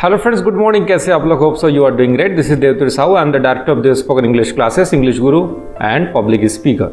Hello friends, good morning. कैसे आप लोग? Hope so you are doing great. This is Devtir Sahu, I am the director of the spoken English classes, English guru and public speaker.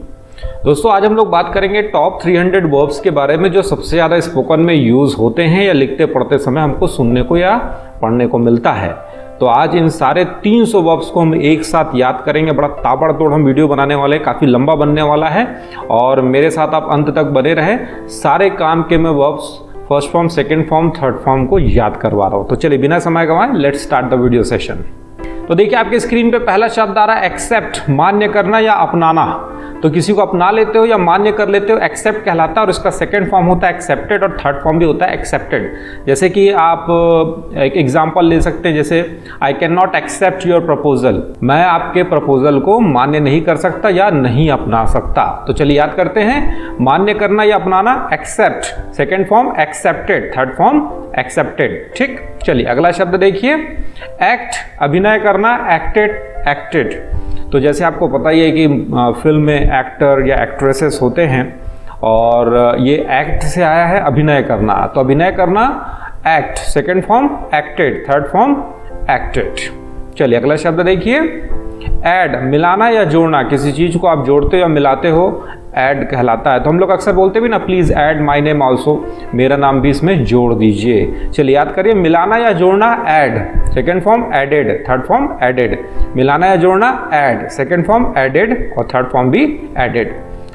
दोस्तों, आज हम लोग बात करेंगे टॉप 300 वर्ब्स के बारे में जो सबसे ज़्यादा स्पोकन में यूज़ होते हैं या लिखते पढ़ते समय हमको सुनने को या पढ़ने को मिलता है। तो आज इन सारे 300 वर्ब्स को हम एक साथ याद करेंगे। बड़ा ताबड़तोड़ हम वीडियो बनाने वाले हैं, काफ़ी लंबा बनने वाला है और मेरे साथ आप अंत तक बने रहें। सारे काम के मैं verbs first form, second form, third form को याद करवा रहा हूँ। तो चलिए बिना समय गंवाए let's start the video session. तो देखिए आपके स्क्रीन पे पहला शब्द आ रहा है एक्सेप्ट, मान्य करना या अपनाना। तो किसी को अपना लेते हो या मान्य कर लेते हो, एक्सेप्ट कहलाता है। और इसका सेकंड फॉर्म होता है एक्सेप्टेड और थर्ड फॉर्म भी होता है एक्सेप्टेड। जैसे कि आप एक एग्जांपल ले सकते हैं, जैसे I can not accept your proposal, मैं आपके प्रपोजल को मान्य नहीं कर सकता या नहीं अपना सकता। तो चलिए याद करते हैं, मान्य करना या अपनाना accept, second form accepted, third form accepted. ठीक, चलिए अगला शब्द देखिए एक्ट, अभिनय करना, एक्टेड, एक्टेड। तो जैसे आपको पता ही है कि फिल्म में एक्टर या एक्ट्रेसेस होते हैं और ये एक्ट से आया है अभिनय करना। तो अभिनय करना act, second form acted, third form acted. चलिए अगला शब्द देखिए ऐड, मिलाना या जोड़ना। किसी चीज को आप जोड़ते हो या मिलाते हो, ऐड कहलाता है। तो हम लोग अक्सर बोलते भी ना, please add my name also, मेरा नाम भी इसमें जोड़ दीजिए। चलिए याद करिए, मिलाना या जोड़ना add, second form added, third form added. मिलाना या जोड़ना ऐड, सेकंड फॉर्म एडेड और थर्ड फॉर्म भी एडेड।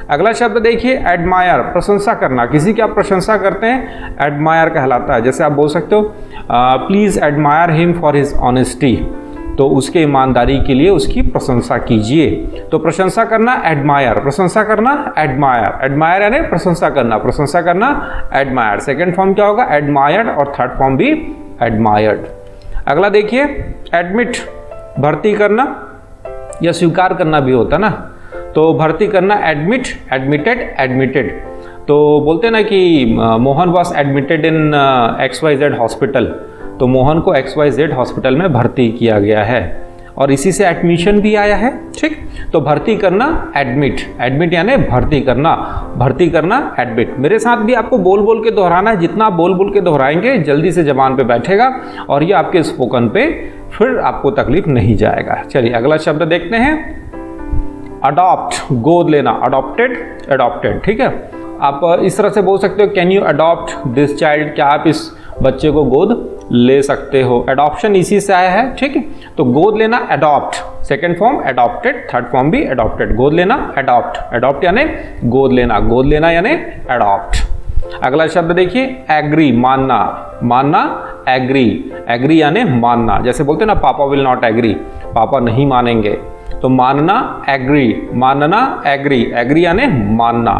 अगला शब्द देखिए एडमायर, प्रशंसा करना। किसी की आप प्रशंसा करते हैं, एडमायर कहलाता है। जैसे आप बोल सकते हो please admire him for his honesty, तो उसके ईमानदारी के लिए उसकी प्रशंसा कीजिए। तो प्रशंसा करना एडमायर, प्रशंसा करना एडमायर, एडमायर यानी प्रशंसा करना, प्रशंसा करना एडमायर। सेकंड फॉर्म क्या होगा? एडमायर्ड और थर्ड फॉर्म भी एडमायर्ड। अगला देखिए एडमिट, भर्ती करना या स्वीकार करना भी होता ना। तो भर्ती करना एडमिट, एडमिटेड, एडमिटेड। तो बोलते ना कि Mohan was admitted in XYZ hospital, तो मोहन को XYZ हॉस्पिटल में भर्ती किया गया है और इसी से एडमिशन भी आया है। ठीक, तो भर्ती करना एडमिट, एडमिट यानी भर्ती करना, भर्ती करना एडमिट। मेरे साथ भी आपको बोल बोल के दोहराना है, जितना बोल बोल के दोहराएंगे जल्दी से जबान पे बैठेगा और ये आपके स्पोकन पे फिर आपको तकलीफ नहीं जाएगा। चलिए अगला शब्द देखते हैं अडॉप्ट, गोद लेना, अडॉप्टेड, अडॉप्टेड। ठीक है, आप इस तरह से बोल सकते हो can you adopt this child, क्या आप इस बच्चे को गोद ले सकते हो। एडॉप्शन इसी से आया है। ठीक है, तो गोद लेना adopt, second form adopted, third form भी एडॉप्टेड। गोद लेना एडॉप्ट, एडॉप्ट यानी गोद लेना, गोद लेना यानी एडॉप्ट। अगला शब्द देखिए एग्री, मानना, मानना एग्री, एग्री यानी मानना। जैसे बोलते हैं ना पापा विल नॉट एग्री, पापा नहीं मानेंगे। तो मानना एग्री, मानना एग्री, एग्री यानी मानना।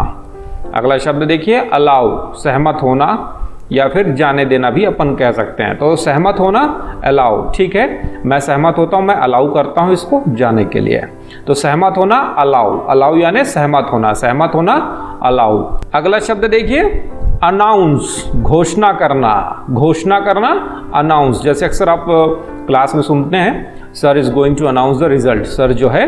अगला शब्द देखिए अलाउ, सहमत होना या फिर जाने देना भी अपन कह सकते हैं। तो सहमत होना अलाउ, ठीक है, मैं सहमत होता हूं, मैं अलाउ करता हूं इसको जाने के लिए। तो सहमत होना अलाउ, अलाउ यानी सहमत होना, सहमत होना अलाउ। अगला शब्द देखिए अनाउंस, घोषणा करना, घोषणा करना अनाउंस। जैसे अक्सर आप क्लास में सुनते हैं sir is going to announce the result, sir जो है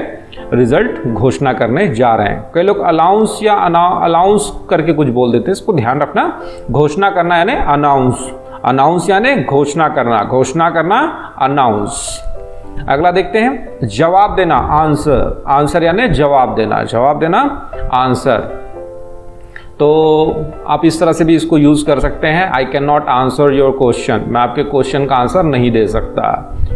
रिजल्ट घोषणा करने जा रहे हैं। कई लोग अलाउंस या अलाउंस करके कुछ बोल देते हैं, इसको ध्यान रखना। घोषणा करना यानी अनाउंस, अनाउंस यानी घोषणा करना, घोषणा करना अनाउंस। अगला देखते हैं जवाब देना, आंसर, आंसर यानी जवाब देना, जवाब देना आंसर। तो आप इस तरह से भी इसको यूज कर सकते हैं, आई can not answer your question, मैं आपके क्वेश्चन का आंसर नहीं दे सकता।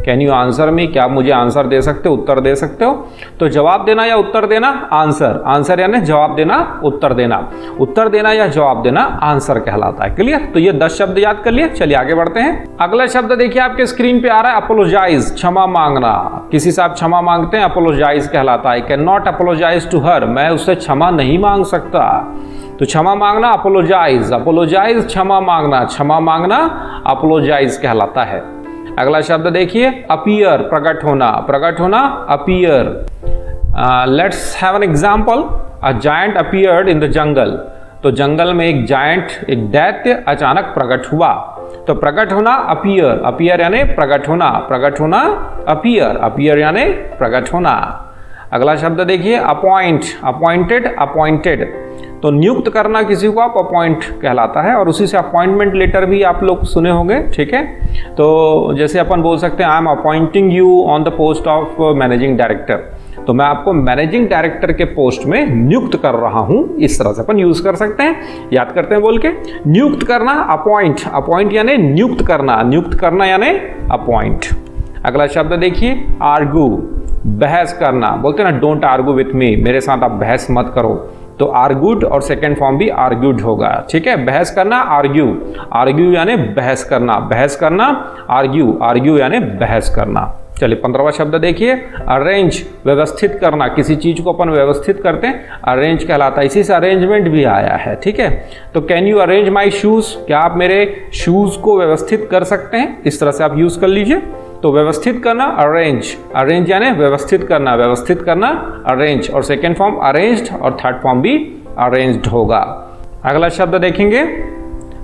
कैन यू आंसर मी, क्या आप मुझे आंसर दे सकते हो, उत्तर दे सकते हो। तो जवाब देना या उत्तर देना आंसर, आंसर यानी जवाब देना, उत्तर देना, उत्तर देना या जवाब देना आंसर कहलाता है। क्लियर? तो ये 10 शब्द याद कर लिए। चलिए आगे बढ़ते हैं। अगला शब्द देखिए आपके स्क्रीन पे आ रहा है अपोलोजाइज, क्षमा मांगना। किसी से आप क्षमा मांगते हैं, अपोलोजाइज कहलाता है। I can not apologize to her, मैं उससे क्षमा नहीं मांग सकता। तो क्षमा मांगना अपोलोजाइज, अपोलोजाइज क्षमा मांगना, क्षमा मांगना अपोलोजाइज कहलाता है। अगला शब्द देखिए अपीयर, प्रकट होना, प्रकट होना appear. Let's have an example, a giant appeared in the jungle. तो जंगल में एक जायंट, एक दैत्य अचानक प्रकट हुआ। तो प्रकट होना अपीयर, अपीयर यानी प्रकट होना, प्रकट होना अपीयर, अपीयर यानी प्रकट होना। अगला शब्द देखिए अपॉइंट, अपॉइंटेड, अपॉइंटेड। तो नियुक्त करना किसी को आप अपॉइंट कहलाता है, और उसी से अपॉइंटमेंट लेटर भी आप लोग सुने होंगे, ठीक है। तो जैसे अपन बोल सकते हैं I am appointing you on the post of managing director, तो मैं आपको मैनेजिंग डायरेक्टर के पोस्ट में नियुक्त कर रहा हूं, इस तरह से अपन यूज कर सकते हैं। याद करते हैं बोल के, नियुक्त करना अपॉइंट, अपॉइंट यानी नियुक्त करना, नियुक्त करना यानी अपॉइंट। अगला शब्द देखिए आर्गू, बहस करना, बोलते हैं ना डोंट आर्गू विथ मी, मेरे साथ आप बहस मत करो, तो आर्गूड और सेकेंड फॉर्म भी आर्ग्यूड होगा, ठीक है। बहस करना आर्ग्यू, आर्ग्यू यानी बहस करना, बहस करना आर्ग्यू, आर्ग्यू यानी बहस करना। चलिए 15वां शब्द देखिए अरेंज, व्यवस्थित करना, किसी चीज को अपन व्यवस्थित करते हैं अरेंज कहलाता है, इसी से अरेंजमेंट भी आया है, ठीक है। तो can you arrange my shoes, क्या आप मेरे शूज को व्यवस्थित कर सकते हैं, इस तरह से आप यूज कर लीजिए। तो व्यवस्थित करना अरेंज, अरेंज यानी व्यवस्थित करना, व्यवस्थित करना अरेंज, और सेकेंड फॉर्म अरेंज्ड और थर्ड फॉर्म भी अरेंज्ड होगा। अगला शब्द देखेंगे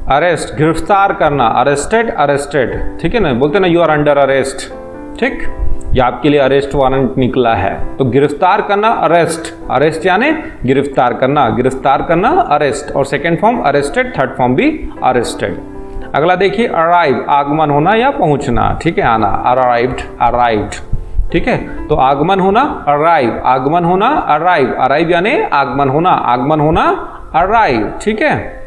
अरेस्ट, गिरफ्तार करना, अरेस्टेड, अरेस्टेड, ठीक है ना, बोलते ना यू आर अंडर अरेस्ट, ठीक, या आपके लिए अरेस्ट वारंट निकला है। तो गिरफ्तार करना अरेस्ट, अरेस्ट यानी गिरफ्तार करना, गिरफ्तार करना अरेस्ट, और second form arrested, third form भी अरेस्टेड। अगला देखिए अराइव, आगमन होना या पहुंचना, ठीक है, आना, अराइव्ड, अराइव्ड, ठीक है। तो आगमन होना अराइव, आगमन होना अराइव, अराइव यानी आगमन होना, आगमन होना अराइव, ठीक है।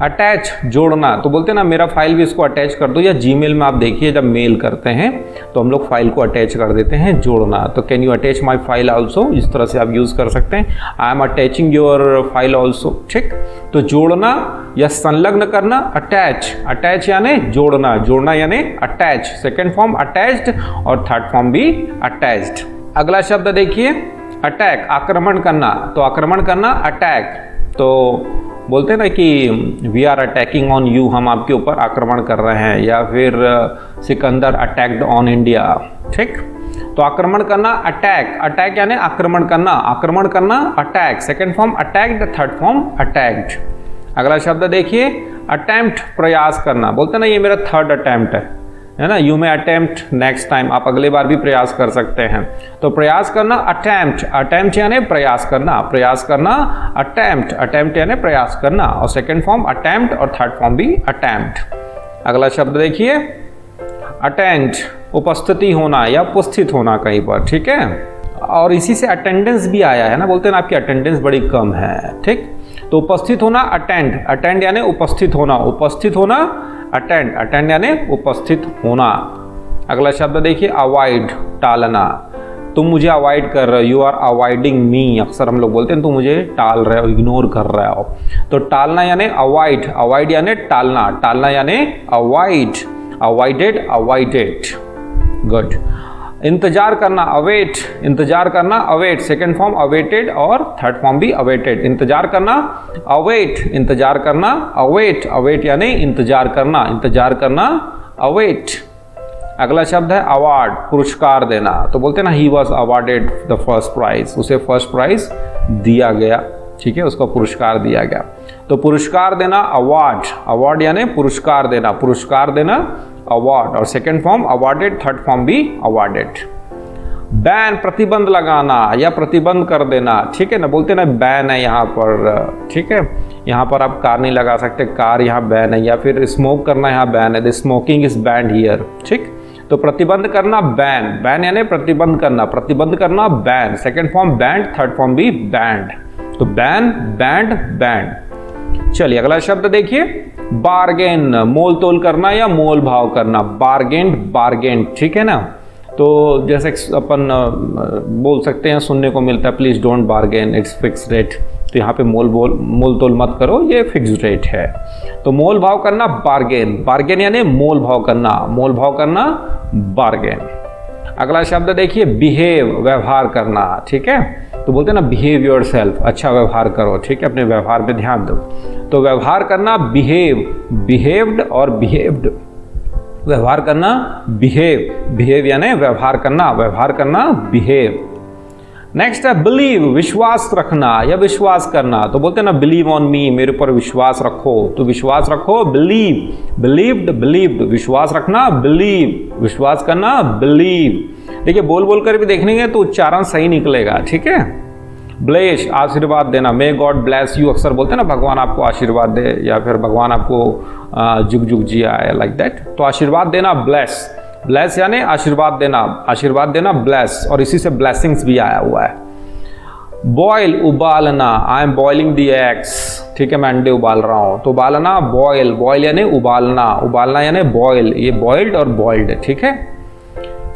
अटैच, जोड़ना, तो बोलते हैं ना मेरा फाइल भी इसको अटैच कर दो, या जीमेल में आप देखिए जब मेल करते हैं तो हम लोग फाइल को अटैच कर देते हैं, जोड़ना। तो can you attach my file also, इस तरह से आप यूज कर सकते हैं, I am attaching your file also, ठीक। तो जोड़ना या संलग्न करना अटैच, अटैच यानी जोड़ना, जोड़ना यानी अटैच, सेकेंड फॉर्म अटैच्ड और थर्ड फॉर्म भी अटैच्ड। अगला शब्द देखिए अटैक, आक्रमण करना, तो आक्रमण करना अटैक, तो बोलते हैं ना कि we are attacking on you, हम आपके ऊपर आक्रमण कर रहे हैं, या फिर सिकंदर अटैक्ड ऑन इंडिया, ठीक। तो आक्रमण करना अटैक, अटैक यानी आक्रमण करना, आक्रमण करना attack, second form attacked, third form attacked. अगला शब्द देखिए अटेम्प्ट, प्रयास करना, बोलते हैं ना ये मेरा थर्ड अटेम्प्ट है ना, you may attempt next time, आप अगले बार भी प्रयास कर सकते हैं। तो प्रयास करना अटेम्प्ट, अटेम्प्ट यानी प्रयास करना, प्रयास करना अटेम्प्ट, अटेम्प्ट यानी प्रयास करना, और सेकेंड फॉर्म अटेम्प्ट और थर्ड फॉर्म भी अटेम्प्ट। अगला शब्द देखिए अटेंड, उपस्थिति होना या उपस्थित होना कहीं पर, ठीक है। और इसी से अटेंडेंस भी आया है ना, बोलते हैं ना आपकी अटेंडेंस बड़ी कम है, ठीक। तो उपस्थित होना अटेंड, अटेंड यानी उपस्थित होना, उपस्थित होना अटेंड, अटेंड यानी उपस्थित होना। अगला शब्द देखिए अवॉइड, टालना, तुम मुझे अवॉइड कर रहे हो, यू आर अवॉइडिंग मी, अक्सर हम लोग बोलते हैं तुम मुझे टाल रहे हो, इग्नोर कर रहे हो। तो टालना यानी अवॉइड, अवॉइड यानी टालना, टालना यानी अवॉइड, अवॉइडेड, अवॉइडेड, गुड। इंतजार करना अवेट, इंतजार करना अवेट, सेकेंड फॉर्म अवेटेड और थर्ड फॉर्म भी अवेटेड। इंतजार करना अवेट, इंतजार करना अवेट, अवेट यानी इंतजार करना, इंतजार करना अवेट। अगला शब्द है अवार्ड, पुरस्कार देना, तो बोलते हैं ना he was awarded the first prize, उसे फर्स्ट प्राइज दिया गया, ठीक है, उसको पुरस्कार दिया गया। तो पुरस्कार देना अवार्ड, अवार्ड यानी पुरस्कार देना, पुरस्कार देना अवार्ड, और second form awarded, third form भी अवार्डेड। बैन, प्रतिबंध लगाना या प्रतिबंध कर देना, ठीक है ना, बोलते हैं ना बैन है यहाँ पर, ठीक है, यहाँ पर आप कार नहीं लगा सकते, कार यहाँ बैन है, या फिर स्मोक करना यहाँ बैन है, the smoking is band here, ठीक। तो प्रतिबंध करना बैन, बैन यानी प्रतिबंध करना, प्रतिबंध करना ban, second form band, third form भी बैंड। तो बैन, बैंड, बैंड। चलिए अगला शब्द देखिए बार्गेन, मोल तोल करना या मोल भाव करना, बार्गेन, बार्गेन, ठीक है ना। तो जैसे अपन बोल सकते हैं, सुनने को मिलता है please don't bargain, it's fix rate, तो यहाँ पे मोल तोल मत करो, ये फिक्स रेट है। तो मोल भाव करना बार्गेन, बार्गेन यानी मोल भाव करना, मोल भाव करना बार्गेन। अगला शब्द देखिए बिहेव, व्यवहार करना, ठीक है। तो बोलते हैं ना बिहेव योर सेल्फ, अच्छा व्यवहार करो, ठीक है, अपने व्यवहार पे ध्यान दो। तो व्यवहार करना बिहेव, बिहेव्ड और बिहेव्ड, व्यवहार करना बिहेव, बिहेव यानी व्यवहार करना, व्यवहार करना बिहेव। नेक्स्ट है बिलीव, विश्वास रखना या विश्वास करना, तो बोलते हैं ना बिलीव ऑन मी, मेरे ऊपर विश्वास रखो, तो विश्वास रखो बिलीव, बिलीव्ड, बिलीव्ड, विश्वास रखना बिलीव, विश्वास करना बिलीव। देखिए बोल बोल कर भी देखेंगे तो उच्चारण सही निकलेगा, ठीक है। ब्लेश आशीर्वाद देना, मे गॉड ब्लेस यू, अक्सर बोलते हैं ना भगवान आपको आशीर्वाद दे या फिर भगवान आपको जुग जुग जिया है, लाइक दैट। तो आशीर्वाद देना ब्लेस, ब्लेस यानी आशीर्वाद देना, आशीर्वाद देना ब्लेस, और इसी से ब्लेसिंग्स भी आया हुआ है। बॉयल उबालना, I am boiling the eggs, ठीक है मैं अंडे उबाल रहा हूँ। तो उबालना बॉयल, बॉयल यानी उबालना, उबालना यानी बॉयल, ये बॉइल्ड और बॉइल्ड, ठीक है।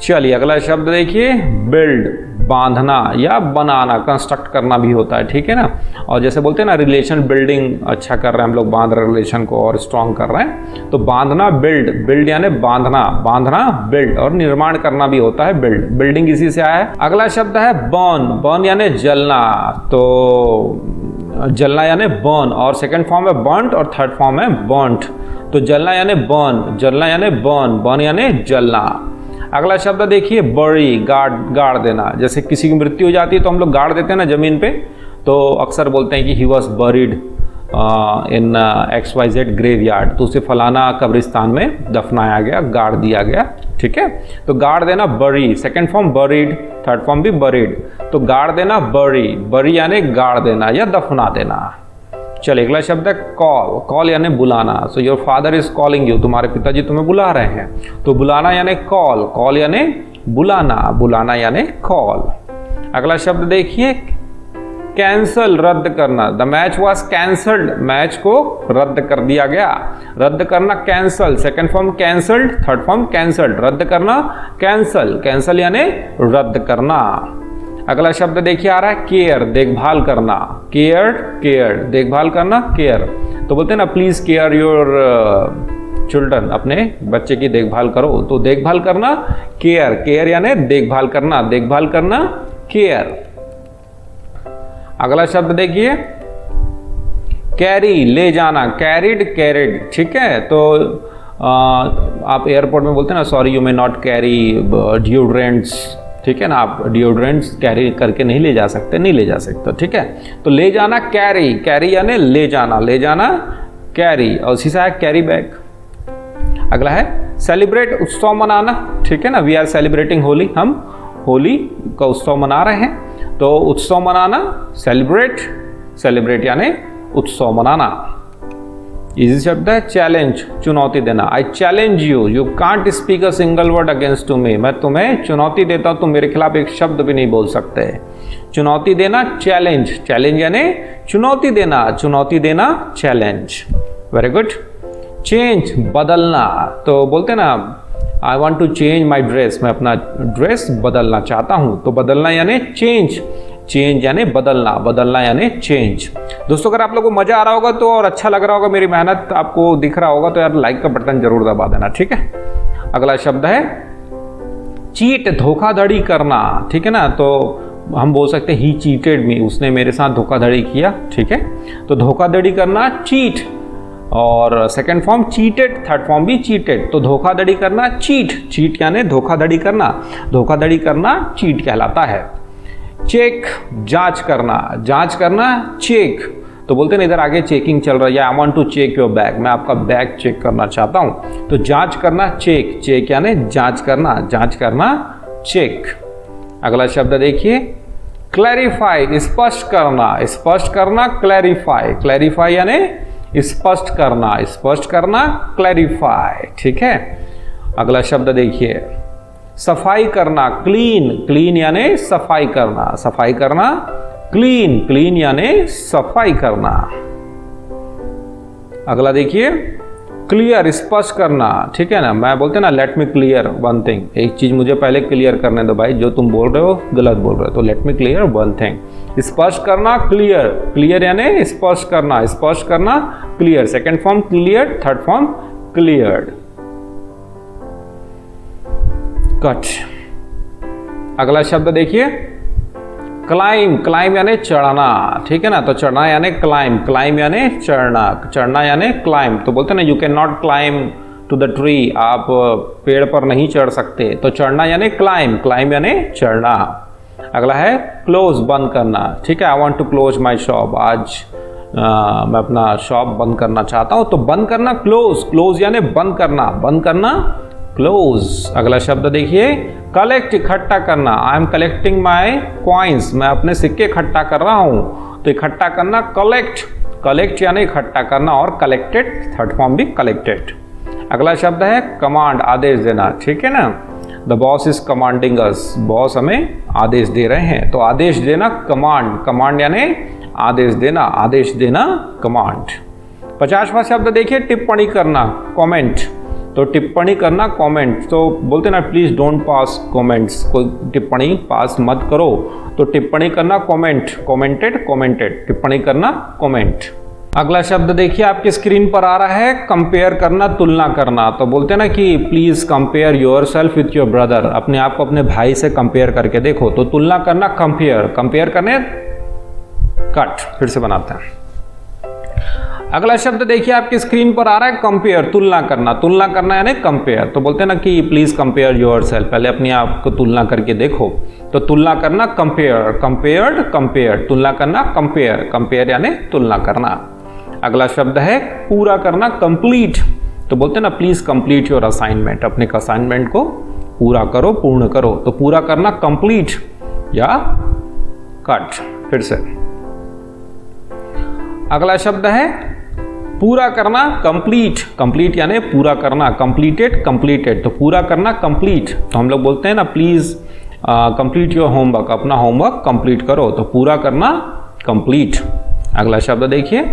चलिए अगला शब्द देखिए, बिल्ड, बांधना या बनाना, कंस्ट्रक्ट करना भी होता है, ठीक है ना। और जैसे बोलते हैं ना रिलेशन बिल्डिंग अच्छा कर रहे हैं हम लोग, बांध रहे रिलेशन को और स्ट्रॉन्ग कर रहे हैं, तो बांधना बिल्ड, बिल्ड यानी बांधना, बांधना बिल्ड, और निर्माण करना भी होता है बिल्ड, बिल्डिंग इसी से आया है। अगला शब्द है बर्न, बर्न यानी जलना, तो जलना यानी बर्न, और सेकंड फॉर्म है बर्न्ट और थर्ड फॉर्म है बर्न्ट। तो जलना यानी बर्न, जलना यानी बर्न, बर्न यानी जलना। अगला शब्द देखिए बरी, गाड़ देना, जैसे किसी की मृत्यु हो जाती है तो हम लोग गाड़ देते हैं ना जमीन पे, तो अक्सर बोलते हैं कि he was buried in XYZ graveyard, तो उसे फलाना कब्रिस्तान में दफनाया गया, गाड़ दिया गया, ठीक है। तो गाड़ देना बरी, second form buried, third form भी बरीड, तो गाड़ देना बरी, बरी यानी गाड़ देना या दफना देना। चलिए अगला शब्द है कॉल, कॉल यानी बुलाना, so your father is calling you, तुम्हारे पिताजी तुम्हें बुला रहे हैं, तो बुलाना यानी कॉल, कॉल यानी बुलाना, बुलाना यानी कॉल। अगला शब्द देखिए कैंसल, रद्द करना, the match was cancelled, match को रद्द कर दिया गया, रद्द करना cancel, second form cancelled, third form cancelled, रद्द करना कैंसल, कैंसल यानी रद्द करना। अगला शब्द देखिए आ रहा है केयर, देखभाल करना, केयर, केयर, देखभाल करना, केयर, तो बोलते हैं ना प्लीज केयर योर चिल्ड्रन, अपने बच्चे की देखभाल करो, तो देखभाल करना केयर, केयर यानी देखभाल करना, देखभाल करना केयर। अगला शब्द देखिए कैरी, ले जाना, कैरिड, कैरिड, ठीक है। तो आप एयरपोर्ट में बोलते हैं ना sorry you may not carry deodorants, ठीक है ना, आप डिओड्रेंट्स कैरी करके नहीं ले जा सकते, नहीं ले जा सकते, ठीक है। तो ले जाना कैरी, कैरी यानी ले जाना, ले जाना कैरी, और उसी से कैरी बैग। अगला है सेलिब्रेट, उत्सव मनाना, ठीक है ना, वी आर सेलिब्रेटिंग होली, हम होली का उत्सव मना रहे हैं, तो उत्सव मनाना सेलिब्रेट, सेलिब्रेट यानी उत्सव मनाना। इजी शब्द है चैलेंज, चुनौती देना, I challenge you, you can't speak a single word against to me, मैं तुम्हें चुनौती देता हूं, तुम मेरे खिलाफ एक शब्द भी नहीं बोल सकते। चुनौती देना चैलेंज, चैलेंज यानी चुनौती देना, चुनौती देना चैलेंज, वेरी गुड। चेंज, बदलना, तो बोलते ना I want to change my dress, मैं अपना ड्रेस बदलना चाहता हूं, तो बदलना यानी चेंज, चेंज यानी बदलना, बदलना यानी चेंज। दोस्तों अगर आप लोगों को मजा आ रहा होगा तो और अच्छा लग रहा होगा, मेरी मेहनत आपको दिख रहा होगा तो यार लाइक का बटन जरूर दबा देना, ठीक है। अगला शब्द है चीट, धोखाधड़ी करना, ठीक है ना, तो हम बोल सकते हैं ही चीटेड मी, उसने मेरे साथ धोखाधड़ी किया, ठीक है। तो धोखाधड़ी करना चीट, और second form cheated, third form भी चीटेड, तो धोखाधड़ी करना चीट, चीट यानी धोखाधड़ी करना, धोखाधड़ी करना चीट कहलाता है। चेक, जांच करना, जांच करना चेक, तो बोलते हैं इधर आगे चेकिंग चल रहा है, I want to check your bag, मैं आपका बैग चेक करना चाहता हूं, तो जांच करना चेक, चेक यानी जांच करना, जांच करना चेक। अगला शब्द देखिए क्लैरिफाई, स्पष्ट करना, स्पष्ट करना क्लैरिफाई, क्लैरिफाई यानी स्पष्ट करना, स्पष्ट करना क्लैरिफाई, ठीक है। अगला शब्द देखिए सफाई करना, क्लीन, क्लीन यानी सफाई करना, सफाई करना क्लीन, क्लीन यानी सफाई करना। अगला देखिए क्लियर, स्पष्ट करना, ठीक है ना, मैं बोलते ना let me clear one thing, एक चीज मुझे पहले क्लियर करने दो भाई, जो तुम बोल रहे हो गलत बोल रहे हो, तो let me clear one thing. स्पष्ट करना क्लियर, क्लियर यानी स्पष्ट करना, स्पष्ट करना clear, second form clear, third form cleared. Cut. अगला शब्द देखिए क्लाइम, क्लाइम यानी चढ़ना, ठीक है ना, तो चढ़ना यानी क्लाइम, क्लाइम यानी चढ़ना, चढ़ना यानी क्लाइम, तो बोलते हैं ना you can not climb to the tree, आप पेड़ पर नहीं चढ़ सकते, तो चढ़ना यानी क्लाइम, क्लाइम यानी चढ़ना। अगला है क्लोज, बंद करना, ठीक है, I want to close my shop, आज मैं अपना शॉप बंद करना चाहता हूं, तो बंद करना क्लोज, क्लोज यानी बंद करना, बंद करना क्लोज। अगला शब्द देखिए कलेक्ट, इकट्ठा करना। I am collecting my coins, मैं अपने सिक्के इकट्ठा कर रहा हूं। तो इकट्ठा करना कलेक्ट, कलेक्ट यानी इकट्ठा करना, और कलेक्टेड थर्ड फॉर्म भी कलेक्टेड। अगला शब्द है कमांड, आदेश देना, ठीक है ना। The boss is commanding us, boss हमें आदेश दे रहे हैं। तो आदेश देना कमांड, कमांड यानी आदेश देना, आदेश देना कमांड। 50वां शब्द देखिए टिप्पणी करना, कमेंट। तो टिप्पणी करना कमेंट, तो बोलते ना प्लीज डोंट पास कमेंट्स, कोई टिप्पणी पास मत करो। तो टिप्पणी करना कमेंट, कमेंटेड कमेंटेड, टिप्पणी करना कमेंट। अगला शब्द देखिए आपकी स्क्रीन पर आ रहा है कंपेयर करना, तुलना करना। तो बोलते ना कि please compare your self with your brother, अपने आप को अपने भाई से कंपेयर करके देखो। तो तुलना करना कंपेयर, कंपेयर करने कट, फिर से बनाते हैं। अगला शब्द देखिए आपकी स्क्रीन पर आ रहा है कंपेयर, तुलना करना, तुलना करना यानी कंपेयर। तो बोलते हैं ना कि प्लीज कंपेयर योरसेल्फ, पहले अपने आप को तुलना करके देखो। तो तुलना करना कंपेयर, कंपेयर्ड कंपेयर, तुलना करना कंपेयर, कंपेयर यानी तुलना करना। अगला शब्द है पूरा करना कंप्लीट। तो बोलते हैं ना प्लीज कंप्लीट योर असाइनमेंट, अपने असाइनमेंट को पूरा करो, पूर्ण करो। तो पूरा करना कंप्लीट या कट, फिर से। अगला शब्द है पूरा करना कंप्लीट, कंप्लीट यानी पूरा करना, कंप्लीटेड कंप्लीटेड। तो पूरा करना कंप्लीट, तो हम लोग बोलते हैं ना प्लीज कंप्लीट योर होमवर्क, अपना होमवर्क कंप्लीट करो। तो पूरा करना कंप्लीट। अगला शब्द देखिए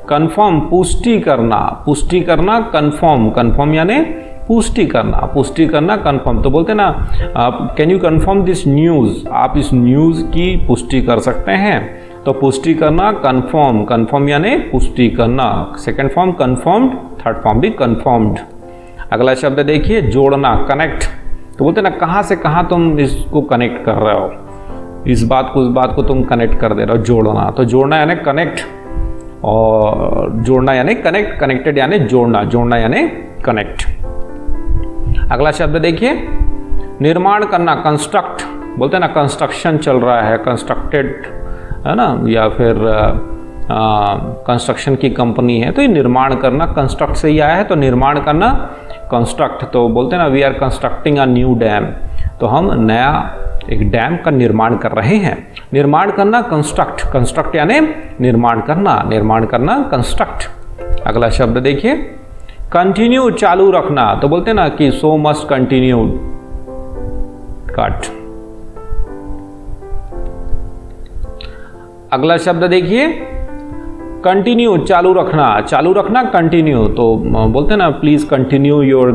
कंफर्म, पुष्टि करना, पुष्टि करना कंफर्म, कंफर्म यानी पुष्टि करना, पुष्टि करना कंफर्म। तो बोलते हैं ना can you confirm this news, आप इस न्यूज़ की पुष्टि कर सकते हैं। तो पुष्टि करना कंफर्म, कंफर्म यानी पुष्टि करना, second form confirmed, third form भी कंफर्म्ड। अगला शब्द देखिए जोड़ना, कनेक्ट। तो बोलते हैं ना कहाँ से कहाँ तुम इसको कनेक्ट कर रहे हो, इस बात को उस बात को तुम कनेक्ट कर दे रहे हो, जोड़ना। तो जोड़ना यानी कनेक्ट, और जोड़ना यानी कनेक्ट, कनेक्टेड यानी जोड़ना, जोड़ना यानी कनेक्ट। अगला शब्द देखिए निर्माण करना, कंस्ट्रक्ट। बोलते हैं ना कंस्ट्रक्शन चल रहा है, कंस्ट्रक्टेड है ना, या फिर कंस्ट्रक्शन की कंपनी है, तो ये निर्माण करना कंस्ट्रक्ट से ही आया है। तो निर्माण करना कंस्ट्रक्ट। तो बोलते हैं ना we are constructing a new dam, तो हम नया एक डैम का निर्माण कर रहे हैं। निर्माण करना कंस्ट्रक्ट, कंस्ट्रक्ट यानी निर्माण करना, निर्माण करना कंस्ट्रक्ट। अगला शब्द देखिए कंटिन्यू, चालू रखना। तो बोलते हैं ना कि सो मस्ट कंटिन्यू, कट। अगला शब्द देखिए कंटिन्यू, चालू रखना, चालू रखना कंटिन्यू। तो बोलते हैं ना प्लीज कंटिन्यू योर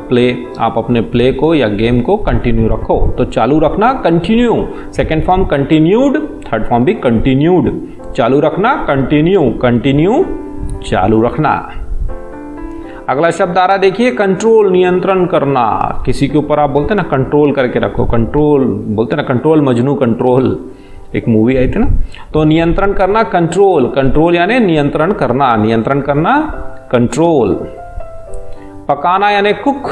प्ले, आप अपने प्ले को या गेम को कंटिन्यू रखो। तो चालू रखना continue, second form continued, third form भी कंटिन्यूड। चालू रखना कंटिन्यू, कंटिन्यू चालू रखना। अगला शब्द आ रहा देखिए कंट्रोल, नियंत्रण करना। किसी के ऊपर आप बोलते हैं ना कंट्रोल करके रखो, कंट्रोल, बोलते हैं ना कंट्रोल मजनू कंट्रोल, एक मूवी आई थी ना। तो नियंत्रण करना कंट्रोल, कंट्रोल यानी नियंत्रण करना, नियंत्रण करना कंट्रोल। पकाना यानी कुक,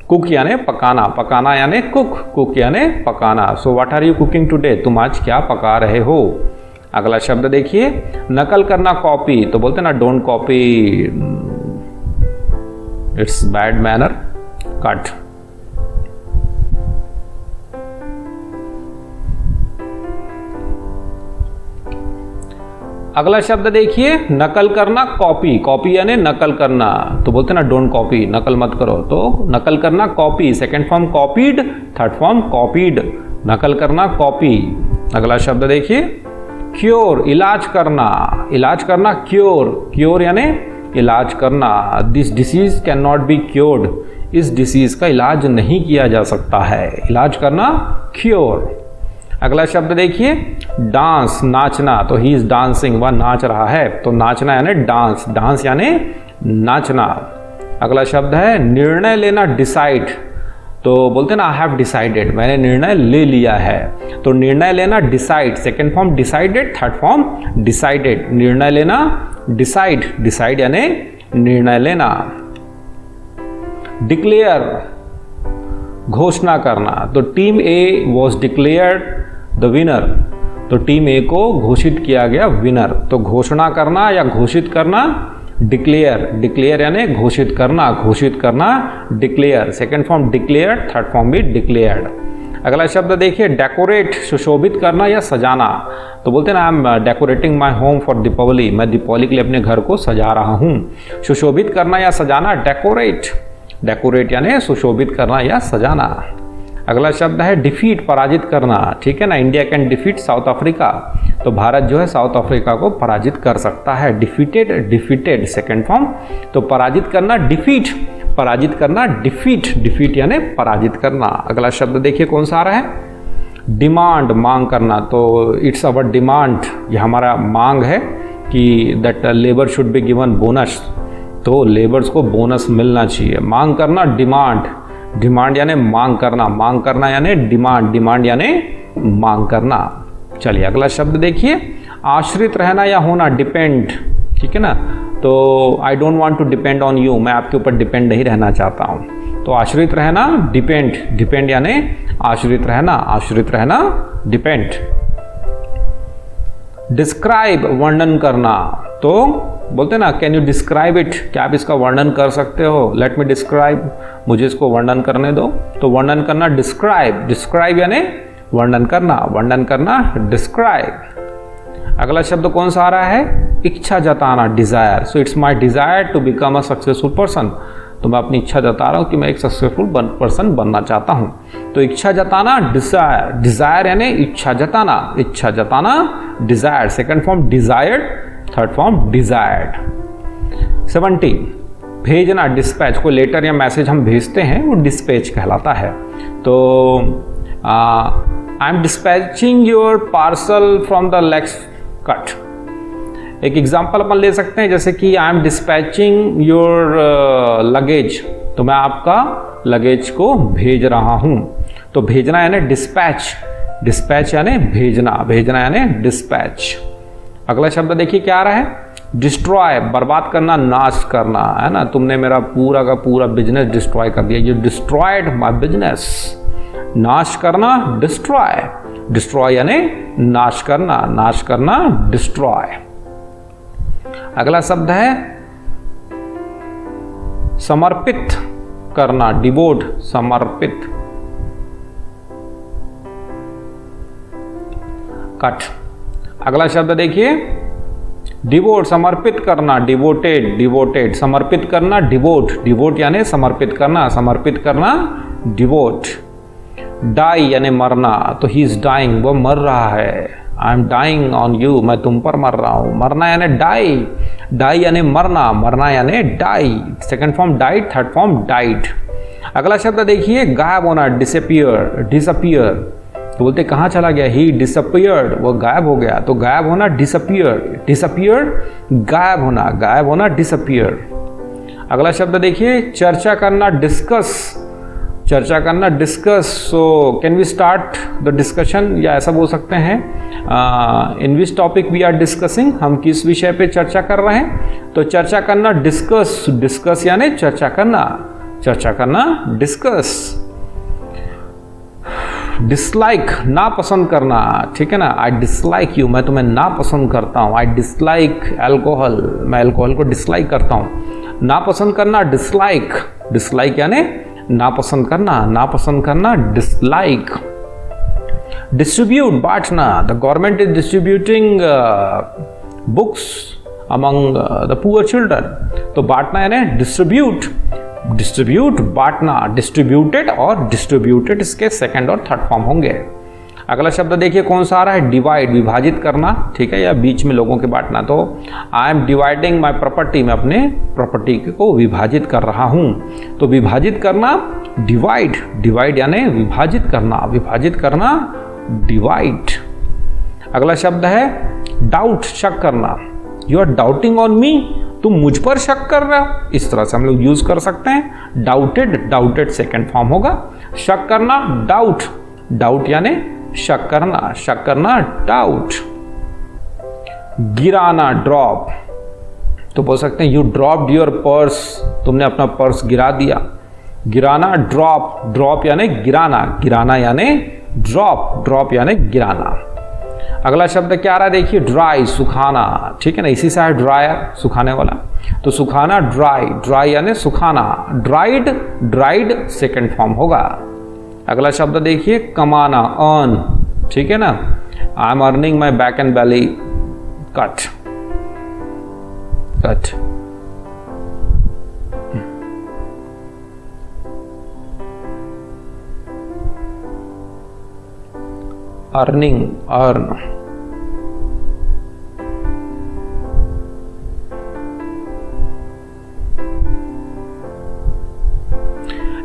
कुक यानी पकाना, पकाना यानी कुक, कुक यानी पकाना। So what are you cooking today, तुम आज क्या पका रहे हो। अगला शब्द देखिए नकल करना, कॉपी। तो बोलते ना don't copy, it's bad manner, cut. अगला शब्द देखिए नकल करना, कॉपी, कॉपी यानी नकल करना। तो बोलते ना डोंट कॉपी, नकल मत करो। तो नकल करना copy, second form copied, third form copied, नकल करना कॉपी। अगला शब्द देखिए क्योर, इलाज करना, इलाज करना क्योर, क्योर यानी इलाज करना। This disease can not be cured, इस डिसीज का इलाज नहीं किया जा सकता है, इलाज करना क्योर। अगला शब्द देखिए डांस, नाचना। तो ही इज डांसिंग, वह नाच रहा है। तो नाचना यानी डांस, डांस यानी नाचना। अगला शब्द है निर्णय लेना, डिसाइड। तो बोलते हैं ना आई हैव डिसाइडेड, मैंने निर्णय ले लिया है। तो निर्णय लेना decide, second form decided, third form decided. निर्णय लेना डिसाइड, डिसाइड यानी निर्णय लेना। डिक्लेयर, घोषणा करना। तो team A was declared the winner, तो टीम ए को घोषित किया गया विनर। तो घोषणा करना या घोषित करना डिक्लेयर, डिक्लेयर यानी घोषित करना, घोषित करना declare, second form declared, third form भी डिक्लेयर्ड। अगला शब्द देखिए डेकोरेट, सुशोभित करना या सजाना। तो बोलते हैं ना, I am decorating my home for Deepawali, मैं दीपावली के लिए अपने घर को सजा रहा हूँ। सुशोभित करना या सजाना डेकोरेट, डेकोरेट यानी सुशोभित करना या सजाना। अगला शब्द है डिफीट, पराजित करना, ठीक है ना। India can defeat south Africa, तो भारत जो है साउथ अफ्रीका को पराजित कर सकता है। डिफीटेड, डिफीटेड सेकंड फॉर्म, तो पराजित करना डिफीट, पराजित करना डिफीट, डिफीट यानी पराजित करना। अगला शब्द देखिए कौन सा आ रहा है, डिमांड, मांग करना। तो इट्स अवर डिमांड, ये हमारा मांग है कि that labour should be given bonus, तो लेबर्स को बोनस मिलना चाहिए। मांग करना डिमांड, डिमांड यानी मांग करना, मांग करना यानी डिमांड, डिमांड यानी मांग करना। चलिए अगला शब्द देखिए, आश्रित रहना या होना डिपेंड, ठीक है ना। तो I don't want to depend on you, मैं आपके ऊपर डिपेंड नहीं रहना चाहता हूँ। तो आश्रित रहना डिपेंड, डिपेंड यानी आश्रित रहना, आश्रित रहना डिपेंड। डिस्क्राइब, वर्णन करना। तो बोलते हैं ना, कैन यू डिस्क्राइब इट, क्या आप इसका वर्णन कर सकते हो। लेट मी डिस्क्राइब, मुझे इसको वर्णन करने दो। तो वर्णन करना डिस्क्राइब, डिस्क्राइब यानी वर्णन करना, वर्णन करना डिस्क्राइब। अगला शब्द कौन सा आ रहा है, इच्छा जताना desire. So it's my desire to become a successful person, तो मैं अपनी इच्छा जता रहा हूँ कि मैं एक सक्सेसफुल पर्सन बनना चाहता हूँ। तो इच्छा जताना डिजायर, डिजायर यानी इच्छा जताना, इच्छा जताना desire, second form desired, third form desired. 70 भेजना, डिस्पैच, कोई लेटर या मैसेज हम भेजते हैं वो डिस्पैच कहलाता है। तो I M dispatching your parcel from the next cut. एक एग्जाम्पल अपन ले सकते हैं, जैसे कि I am dispatching your luggage, तो मैं आपका लगेज को भेज रहा हूं। तो भेजना यानी डिस्पैच, डिस्पैच यानी भेजना, भेजना यानी डिस्पैच। अगला शब्द देखिए क्या आ रहा है, डिस्ट्रॉय, बर्बाद करना, नाश करना, है ना। तुमने मेरा पूरा का पूरा बिजनेस डिस्ट्रॉय कर दिया, यू डिस्ट्रॉयड माय बिजनेस। नाश करना डिस्ट्रॉय, डिस्ट्रॉय यानी नाश करना, नाश करना डिस्ट्रॉय। अगला शब्द है समर्पित करना, डिवोट, समर्पित। कट। अगला शब्द देखिए डिवोट, समर्पित करना, डिवोटेड, डिवोटेड, समर्पित करना डिवोट, डिवोट यानी समर्पित करना, समर्पित करना डिवोट। डाई यानी मरना, तो ही इज डाइंग, वो मर रहा है। I am dying on you, मैं तुम पर मर रहा हूं। मरना यानी डाई, डाई यानी मरना, मरना यानी die, second form died, third form died. अगला शब्द देखिए गायब होना, डिसअपियर, डिसअपियर, तो बोलते कहाँ चला गया, ही डिसअपियर्ड, वो गायब हो गया। तो गायब होना डिसअपियर, डिसअपियर्ड गायब होना, गायब होना डिसअपियर। अगला शब्द देखिए चर्चा करना, डिस्कस, चर्चा करना discuss. So can we start the discussion, या ऐसा बोल सकते हैं in which topic we are discussing, हम किस विषय पे चर्चा कर रहे हैं। तो चर्चा करना डिस्कस, डिस्कस यानी चर्चा करना, चर्चा करना डिस्कस। डिसलाइक, नापसंद करना, ठीक है ना। आई डिसलाइक यू, मैं तुम्हें नापसंद करता हूँ। आई डिसलाइक एल्कोहल, मैं अल्कोहल को डिसलाइक करता हूँ। नापसंद करना डिसलाइक, डिसलाइक यानी नापसंद करना, नापसंद करना डिसलाइक। डिस्ट्रीब्यूट, बांटना, the government is distributing books among the poor children. तो बांटना यानी डिस्ट्रीब्यूट, डिस्ट्रीब्यूट बांटना, डिस्ट्रीब्यूटेड और डिस्ट्रीब्यूटेड इसके सेकंड और थर्ड फॉर्म होंगे। अगला शब्द देखिए कौन सा आ रहा है, डिवाइड, विभाजित करना, ठीक है, या बीच में लोगों के बांटना। तो I am dividing my property, मैं अपने प्रॉपर्टी को विभाजित कर रहा हूं। तो विभाजित करना डिवाइड, डिवाइड यानी विभाजित करना, विभाजित करना डिवाइड। अगला शब्द है डाउट, शक करना, you are doubting on me, तुम मुझ पर शक कर रहे हो, इस तरह से हम लोग यूज कर सकते हैं। डाउटेड, डाउटेड सेकंड फॉर्म होगा। शक करना डाउट, डाउट यानी शक करना, शक करना डाउट। गिराना ड्रॉप, तो बोल सकते हैं यू ड्रॉप्ड योर पर्स, तुमने अपना पर्स गिरा दिया। गिराना ड्रॉप, ड्रॉप यानी गिराना, गिराना यानी ड्रॉप, ड्रॉप यानी गिराना। अगला शब्द क्या आ रहा है देखिए ड्राई, सुखाना, ठीक है ना, इसी से है ड्रायर, सुखाने वाला। तो सुखाना ड्राई, ड्राई यानी सुखाना, ड्राइड, ड्राइड सेकंड फॉर्म होगा। अगला शब्द देखिए कमाना, अर्न, ठीक है ना, I am earning my back and belly cut, cut. Earning, earn.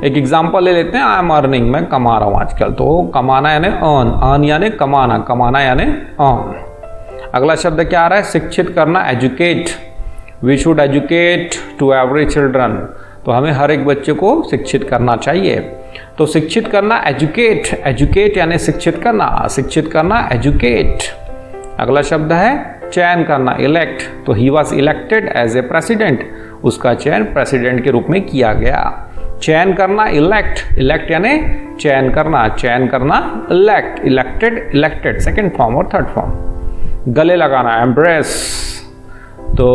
एक एग्जांपल ले लेते हैं, आई एम अर्निंग, मैं कमा रहा हूं आजकल। तो कमाना यानी अर्न, अर्न यानी कमाना, कमाना यानी अर्न। अगला शब्द क्या आ रहा है, शिक्षित करना, educate. We should educate to every children, तो हमें हर एक बच्चे को शिक्षित करना चाहिए। तो शिक्षित करना एजुकेट, एजुकेट यानी शिक्षित करना, शिक्षित करना एजुकेट। अगला शब्द है चयन करना, इलेक्ट। तो he was elected as a president, उसका चयन प्रेसिडेंट के रूप में किया गया। चयन करना इलेक्ट, इलेक्ट यानी चयन करना, चयन करना elect, elected, elected second form और थर्ड फॉर्म। गले लगाना एम्ब्रेस, तो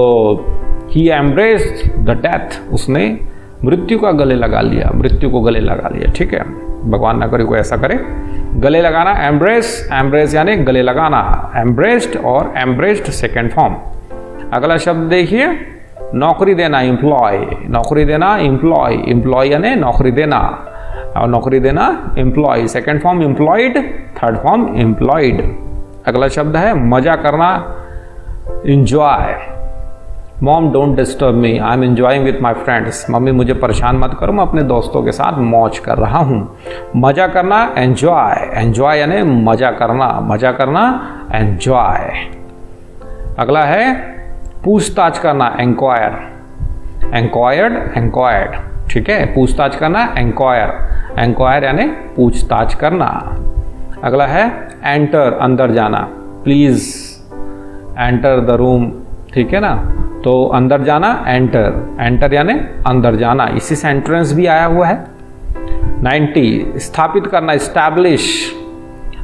ही एम्ब्रेस्ड द डेथ, उसने मृत्यु का गले लगा लिया, मृत्यु को गले लगा लिया, ठीक है, भगवान ना करे कोई ऐसा करे। गले लगाना एम्ब्रेस, एम्ब्रेस यानी गले लगाना, एम्ब्रेस्ड और एम्ब्रेस्ड सेकेंड फॉर्म। अगला शब्द देखिए नौकरी देना, एम्प्लॉय, नौकरी देना एम्प्लॉय, एम्प्लॉय यानी नौकरी देना, और नौकरी देना employ, second form employed, third form employed. अगला शब्द है मजा करना, enjoy. Mom don't disturb me, I am enjoying with my friends, मम्मी मुझे परेशान मत करो, मैं अपने दोस्तों के साथ मौज कर रहा हूँ। मजा करना एंजॉय, एंजॉय यानी मजा करना, मजा करना एंजॉय। अगला है पूछताछ करना, इंक्वायर, इंक्वायर्ड, इंक्वायर्ड, ठीक है, पूछताछ करना इंक्वायर, इंक्वायर यानी पूछताछ करना। अगला है एंटर, अंदर जाना, प्लीज एंटर द रूम, ठीक है ना, तो अंदर जाना एंटर, एंटर यानी अंदर जाना, इसी से एंट्रेंस भी आया हुआ है। 90 स्थापित करना, establish,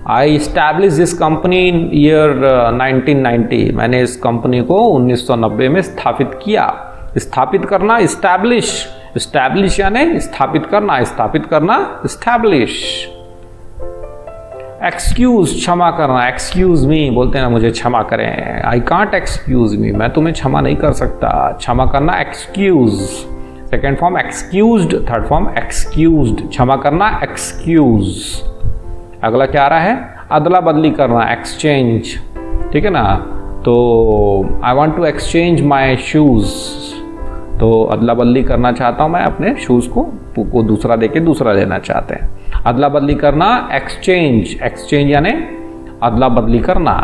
I establish this company in year 1990, मैंने इस कंपनी को 1990 में स्थापित किया। स्थापित करना इस्टैब्लिश, इस्टैब्लिश यानी स्थापित करना, स्थापित करना इस्टैब्लिश। एक्सक्यूज क्षमा करना, एक्सक्यूज मी बोलते हैं ना, मुझे क्षमा करें, आई कांट एक्सक्यूज मी, मैं तुम्हें क्षमा नहीं कर सकता, क्षमा करना excuse, second form excused, third form excused, क्षमा करना एक्सक्यूज। अगला क्या आ रहा है अदला बदली करना, एक्सचेंज, ठीक है ना, तो I want to exchange my shoes, तो अदला बदली करना चाहता हूं मैं अपने शूज को दूसरा देके दूसरा लेना चाहते हैं। अदला बदली करना एक्सचेंज, एक्सचेंज यानी अदला बदली करना।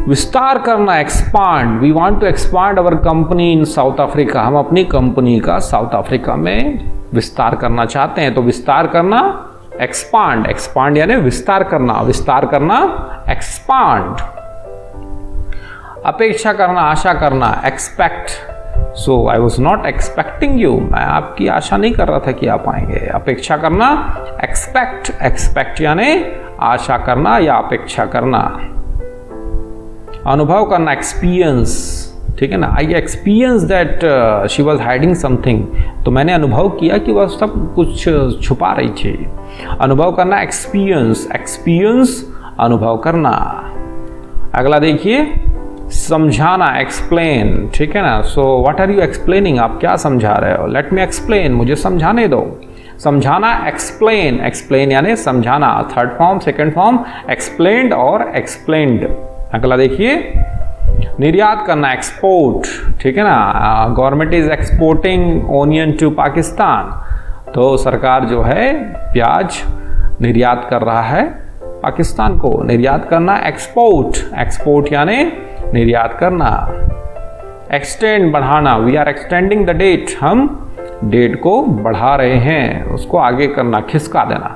विस्तार करना expand, we want to expand our company in South Africa, हम अपनी कंपनी का साउथ अफ्रीका में विस्तार करना चाहते हैं, तो विस्तार करना एक्सपांड, एक्सपांड यानी विस्तार करना, विस्तार करना एक्सपांड। अपेक्षा करना, आशा करना, expect, so I was not expecting you, मैं आपकी आशा नहीं कर रहा था कि आप आएंगे। अपेक्षा करना एक्सपेक्ट, एक्सपेक्ट यानी आशा करना या अपेक्षा करना। अनुभव करना एक्सपीरियंस, ठीक है ना, I experience that she was hiding something, तो मैंने अनुभव किया कि वह सब कुछ छुपा रही थी। अनुभव करना एक्सपीरियंस, एक्सपीरियंस अनुभव करना। अगला देखिए समझाना, एक्सप्लेन, ठीक है ना, so what are you explaining, आप क्या समझा रहे हो, लेट मी एक्सप्लेन, मुझे समझाने दो। समझाना एक्सप्लेन, एक्सप्लेन यानी समझाना, third form, second form explained और एक्सप्लेन्ड। अगला देखिए निर्यात करना, एक्सपोर्ट, ठीक है ना, government is exporting onion to Pakistan, तो सरकार जो है प्याज निर्यात कर रहा है पाकिस्तान को। निर्यात करना एक्सपोर्ट, एक्सपोर्ट यानी निर्यात करना। एक्सटेंड बढ़ाना, we are extending the date, हम डेट को बढ़ा रहे हैं, उसको आगे करना, खिसका देना,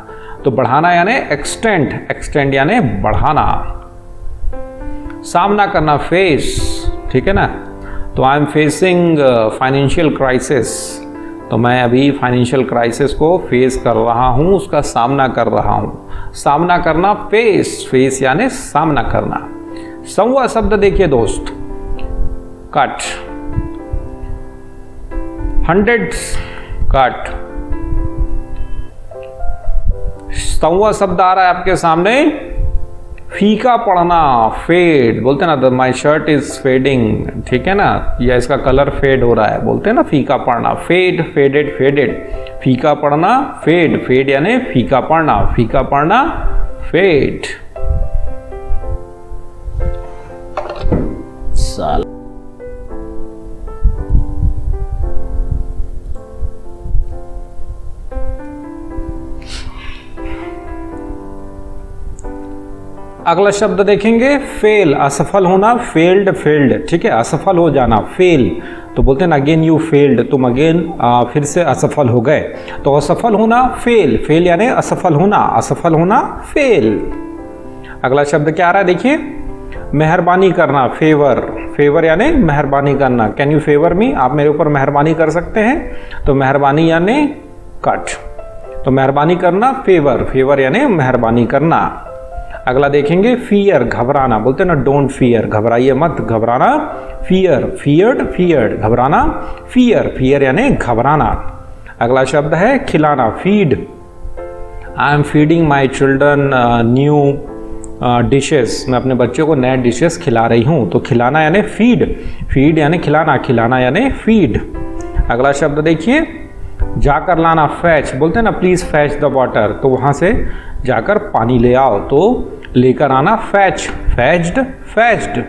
तो बढ़ाना यानी एक्सटेंड, एक्सटेंड यानी बढ़ाना। सामना करना फेस, ठीक है ना, तो I am facing financial crisis, तो मैं अभी फाइनेंशियल क्राइसिस को फेस कर रहा हूं, उसका सामना कर रहा हूं। सामना करना फेस, फेस यानी सामना करना। संवाद शब्द देखिए दोस्त, कट, हंड्रेड्स कट। 100वां शब्द आ रहा है आपके सामने, फीका पड़ना, फेड। बोलते हैं ना माई शर्ट इज फेडिंग, ठीक है ना, या इसका कलर फेड हो रहा है, बोलते हैं ना फीका पड़ना, फेड, फेडेड, फेडेड। फीका पड़ना, फेड, फेड यानी फीका पड़ना, फीका पड़ना, फेड। साल अगला शब्द देखेंगे, फेल, असफल होना, फेल्ड, फेल्ड, ठीक है, असफल हो जाना, फेल। तो बोलते हैं ना अगेन यू फेल्ड, तुम अगेन फिर से असफल हो गए। तो असफल होना फेल, फेल यानी असफल होना, असफल होना फेल। अगला शब्द क्या आ रहा है देखिए, मेहरबानी करना, फेवर, फेवर यानी मेहरबानी करना। कैन यू फेवर मी, आप मेरे ऊपर मेहरबानी कर सकते हैं। तो मेहरबानी यानी कट, तो मेहरबानी करना फेवर, फेवर यानी मेहरबानी करना। अगला देखेंगे, फियर, घबराना, बोलते हैं ना डोंट फियर, घबराइए मत, घबराना, फियर, फियर्ड, फियर्ड, घबराना, फियर, फियर यानी घबराना। अगला शब्द है खिलाना, feed. I am feeding my children new dishes, मैं अपने बच्चों को नए डिशेस खिला रही हूँ। तो खिलाना यानी फीड, फीड यानी खिलाना, खिलाना यानी फीड। अगला शब्द देखिए, जाकर लाना, फैच, बोलते हैं ना प्लीज फैच द वाटर, तो वहां से जाकर पानी ले आओ। तो लेकर आना, फैच, फैच्ड, फैच्ड,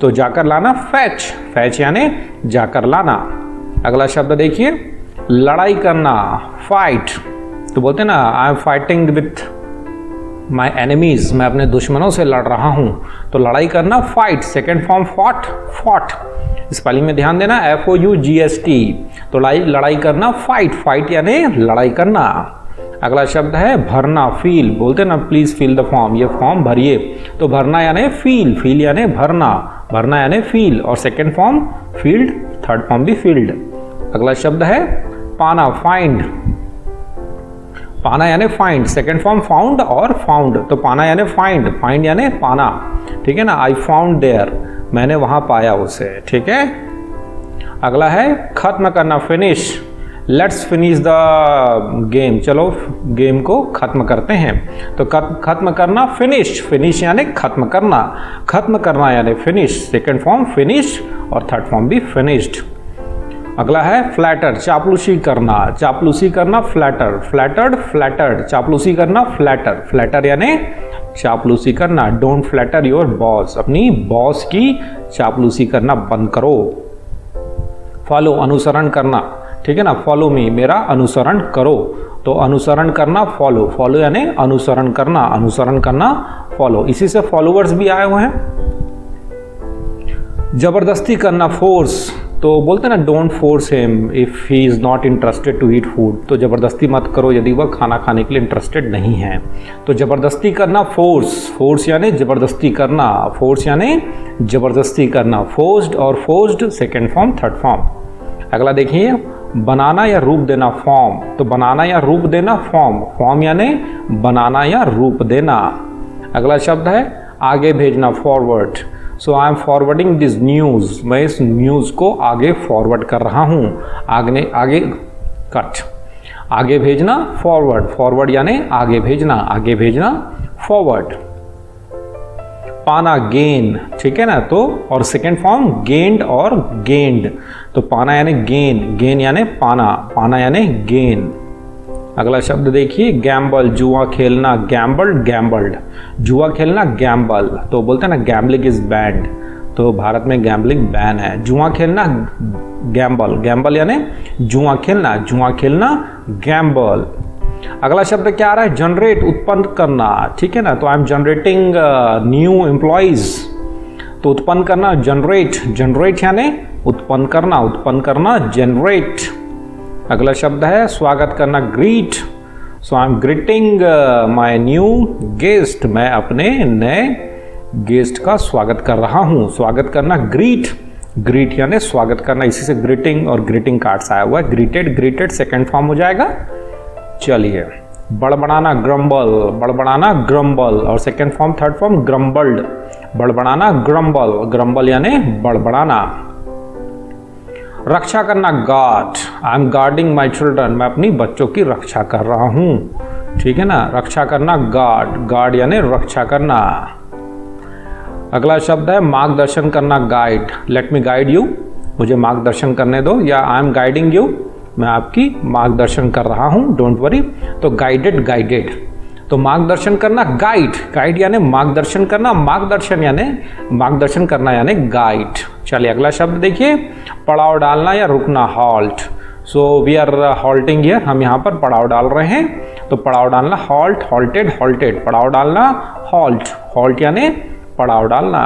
तो जाकर लाना, फैच, फैच यानी जाकर लाना। अगला शब्द देखिए, लड़ाई करना, फाइट, तो बोलते हैं ना I am fighting with my enemies, मैं अपने दुश्मनों से लड़ रहा हूं। तो लड़ाई करना, fight, second form fought, fought. Spelling में ध्यान देना, FOUGST, तो लड़ाई करना, फाइट, फाइट यानी लड़ाई करना। अगला शब्द है भरना, फील, बोलते हैं ना प्लीज फिल द फॉर्म, ये फॉर्म भरिए। तो भरना यानी फील, फील यानी भरना, भरना यानी फील, और second form field, third form भी फील्ड। अगला शब्द है पाना, फाइंड, पाना यानी फाइंड, सेकेंड फॉर्म फाउंड और फाउंड। तो पाना यानी फाइंड, फाइंड यानी पाना, ठीक है ना, आई फाउंड देयर, मैंने वहां पाया उसे, ठीक है। अगला है खत्म करना, finish, let's finish the game, चलो गेम को खत्म करते हैं। तो खत्म करना, फिनिश, फिनिश यानी खत्म करना, खत्म करना यानी फिनिश, सेकेंड फॉर्म फिनिश और थर्ड फॉर्म भी फिनिश्ड। अगला है फ्लैटर, चापलूसी करना, चापलूसी करना, फ्लैटर, फ्लैटर्ड, फ्लैटर्ड, चापलूसी करना, फ्लैटर, फ्लैटर यानी चापलूसी करना। डोंट फ्लैटर योर बॉस, अपनी बॉस की चापलूसी करना बंद करो। फॉलो, अनुसरण करना, ठीक है ना, फॉलो मी, मेरा अनुसरण करो। तो अनुसरण करना, फॉलो, फॉलो यानी अनुसरण करना, अनुसरण करना, फॉलो। इसी से फॉलोअर्स भी आए हुए हैं। जबरदस्ती करना, फोर्स, तो बोलते हैं ना don't force him if he is not interested to eat food, तो जबरदस्ती मत करो यदि वह खाना खाने के लिए इंटरेस्टेड नहीं है। तो जबरदस्ती करना, फोर्स, फोर्स यानी जबरदस्ती करना, फोर्स यानी जबरदस्ती करना, फोर्स्ड और forced, second form, third form. अगला देखिए, बनाना या रूप देना, फॉर्म, तो बनाना या रूप देना, फॉर्म, फॉर्म यानी बनाना या रूप देना। अगला शब्द है आगे भेजना, forward, so I am forwarding this news, मैं इस न्यूज़ को आगे फॉरवर्ड कर रहा हूँ। आगे कट, आगे भेजना, फॉरवर्ड, फॉरवर्ड यानी आगे भेजना, आगे भेजना, फॉरवर्ड। पाना, गेन, ठीक है ना, तो और सेकेंड फॉर्म गेंड और गेंड, तो पाना यानी गेन, गेन यानी पाना, पाना यानी गेन। अगला शब्द देखिए, गैम्बल, जुआ खेलना, गैम्बल्ड, गैम्बल्ड, जुआ खेलना, गैम्बल, तो बोलते हैं ना गैम्बलिंग इज बैंड, तो भारत में गैम्बलिंग बैन है। जुआ खेलना, गैम्बल, गैम्बल यानी जुआ खेलना, जुआ खेलना, गैम्बल। अगला शब्द क्या आ रहा है, जनरेट, उत्पन्न करना, ठीक है ना, तो I M generating new employees, तो उत्पन्न करना, जनरेट, जनरेट यानी उत्पन्न करना, उत्पन्न करना, जनरेट। अगला शब्द है स्वागत करना, greet, so I M greeting my new guest, मैं अपने नए गेस्ट का स्वागत कर रहा हूँ। स्वागत करना, ग्रीट, ग्रीट यानी स्वागत करना, इसी से ग्रीटिंग और ग्रीटिंग कार्ड्स आया हुआ है। ग्रीटेड, ग्रीटेड सेकेंड फॉर्म हो जाएगा। चलिए, बड़बड़ाना, ग्रम्बल, बड़बड़ाना, ग्रम्बल, और second form, third form, grumbled, बड़बड़ाना, ग्रम्बल, ग्रम्बल यानी बड़बड़ाना। रक्षा करना guard, I am guarding my children, मैं अपनी बच्चों की रक्षा कर रहा हूँ, ठीक है ना। रक्षा करना गार्ड, गार्ड यानी रक्षा करना। अगला शब्द है मार्गदर्शन करना guide, let me guide you, मुझे मार्गदर्शन करने दो, या आई एम गाइडिंग यू, मैं आपकी मार्गदर्शन कर रहा हूँ, डोंट वरी। तो गाइडेड, गाइडेड, तो मार्गदर्शन करना गाइड, गाइड यानी मार्गदर्शन करना, मार्गदर्शन यानी मार्गदर्शन करना यानी गाइड। चलिए अगला शब्द देखिए, पड़ाव डालना या रुकना, halt. So we are halting here, हम यहाँ पर पड़ाव डाल रहे हैं, तो पड़ाव डालना हॉल्ट, हॉल्टेड, हॉल्टेड, पड़ाव डालना हॉल्ट, हॉल्ट यानी पड़ाव डालना।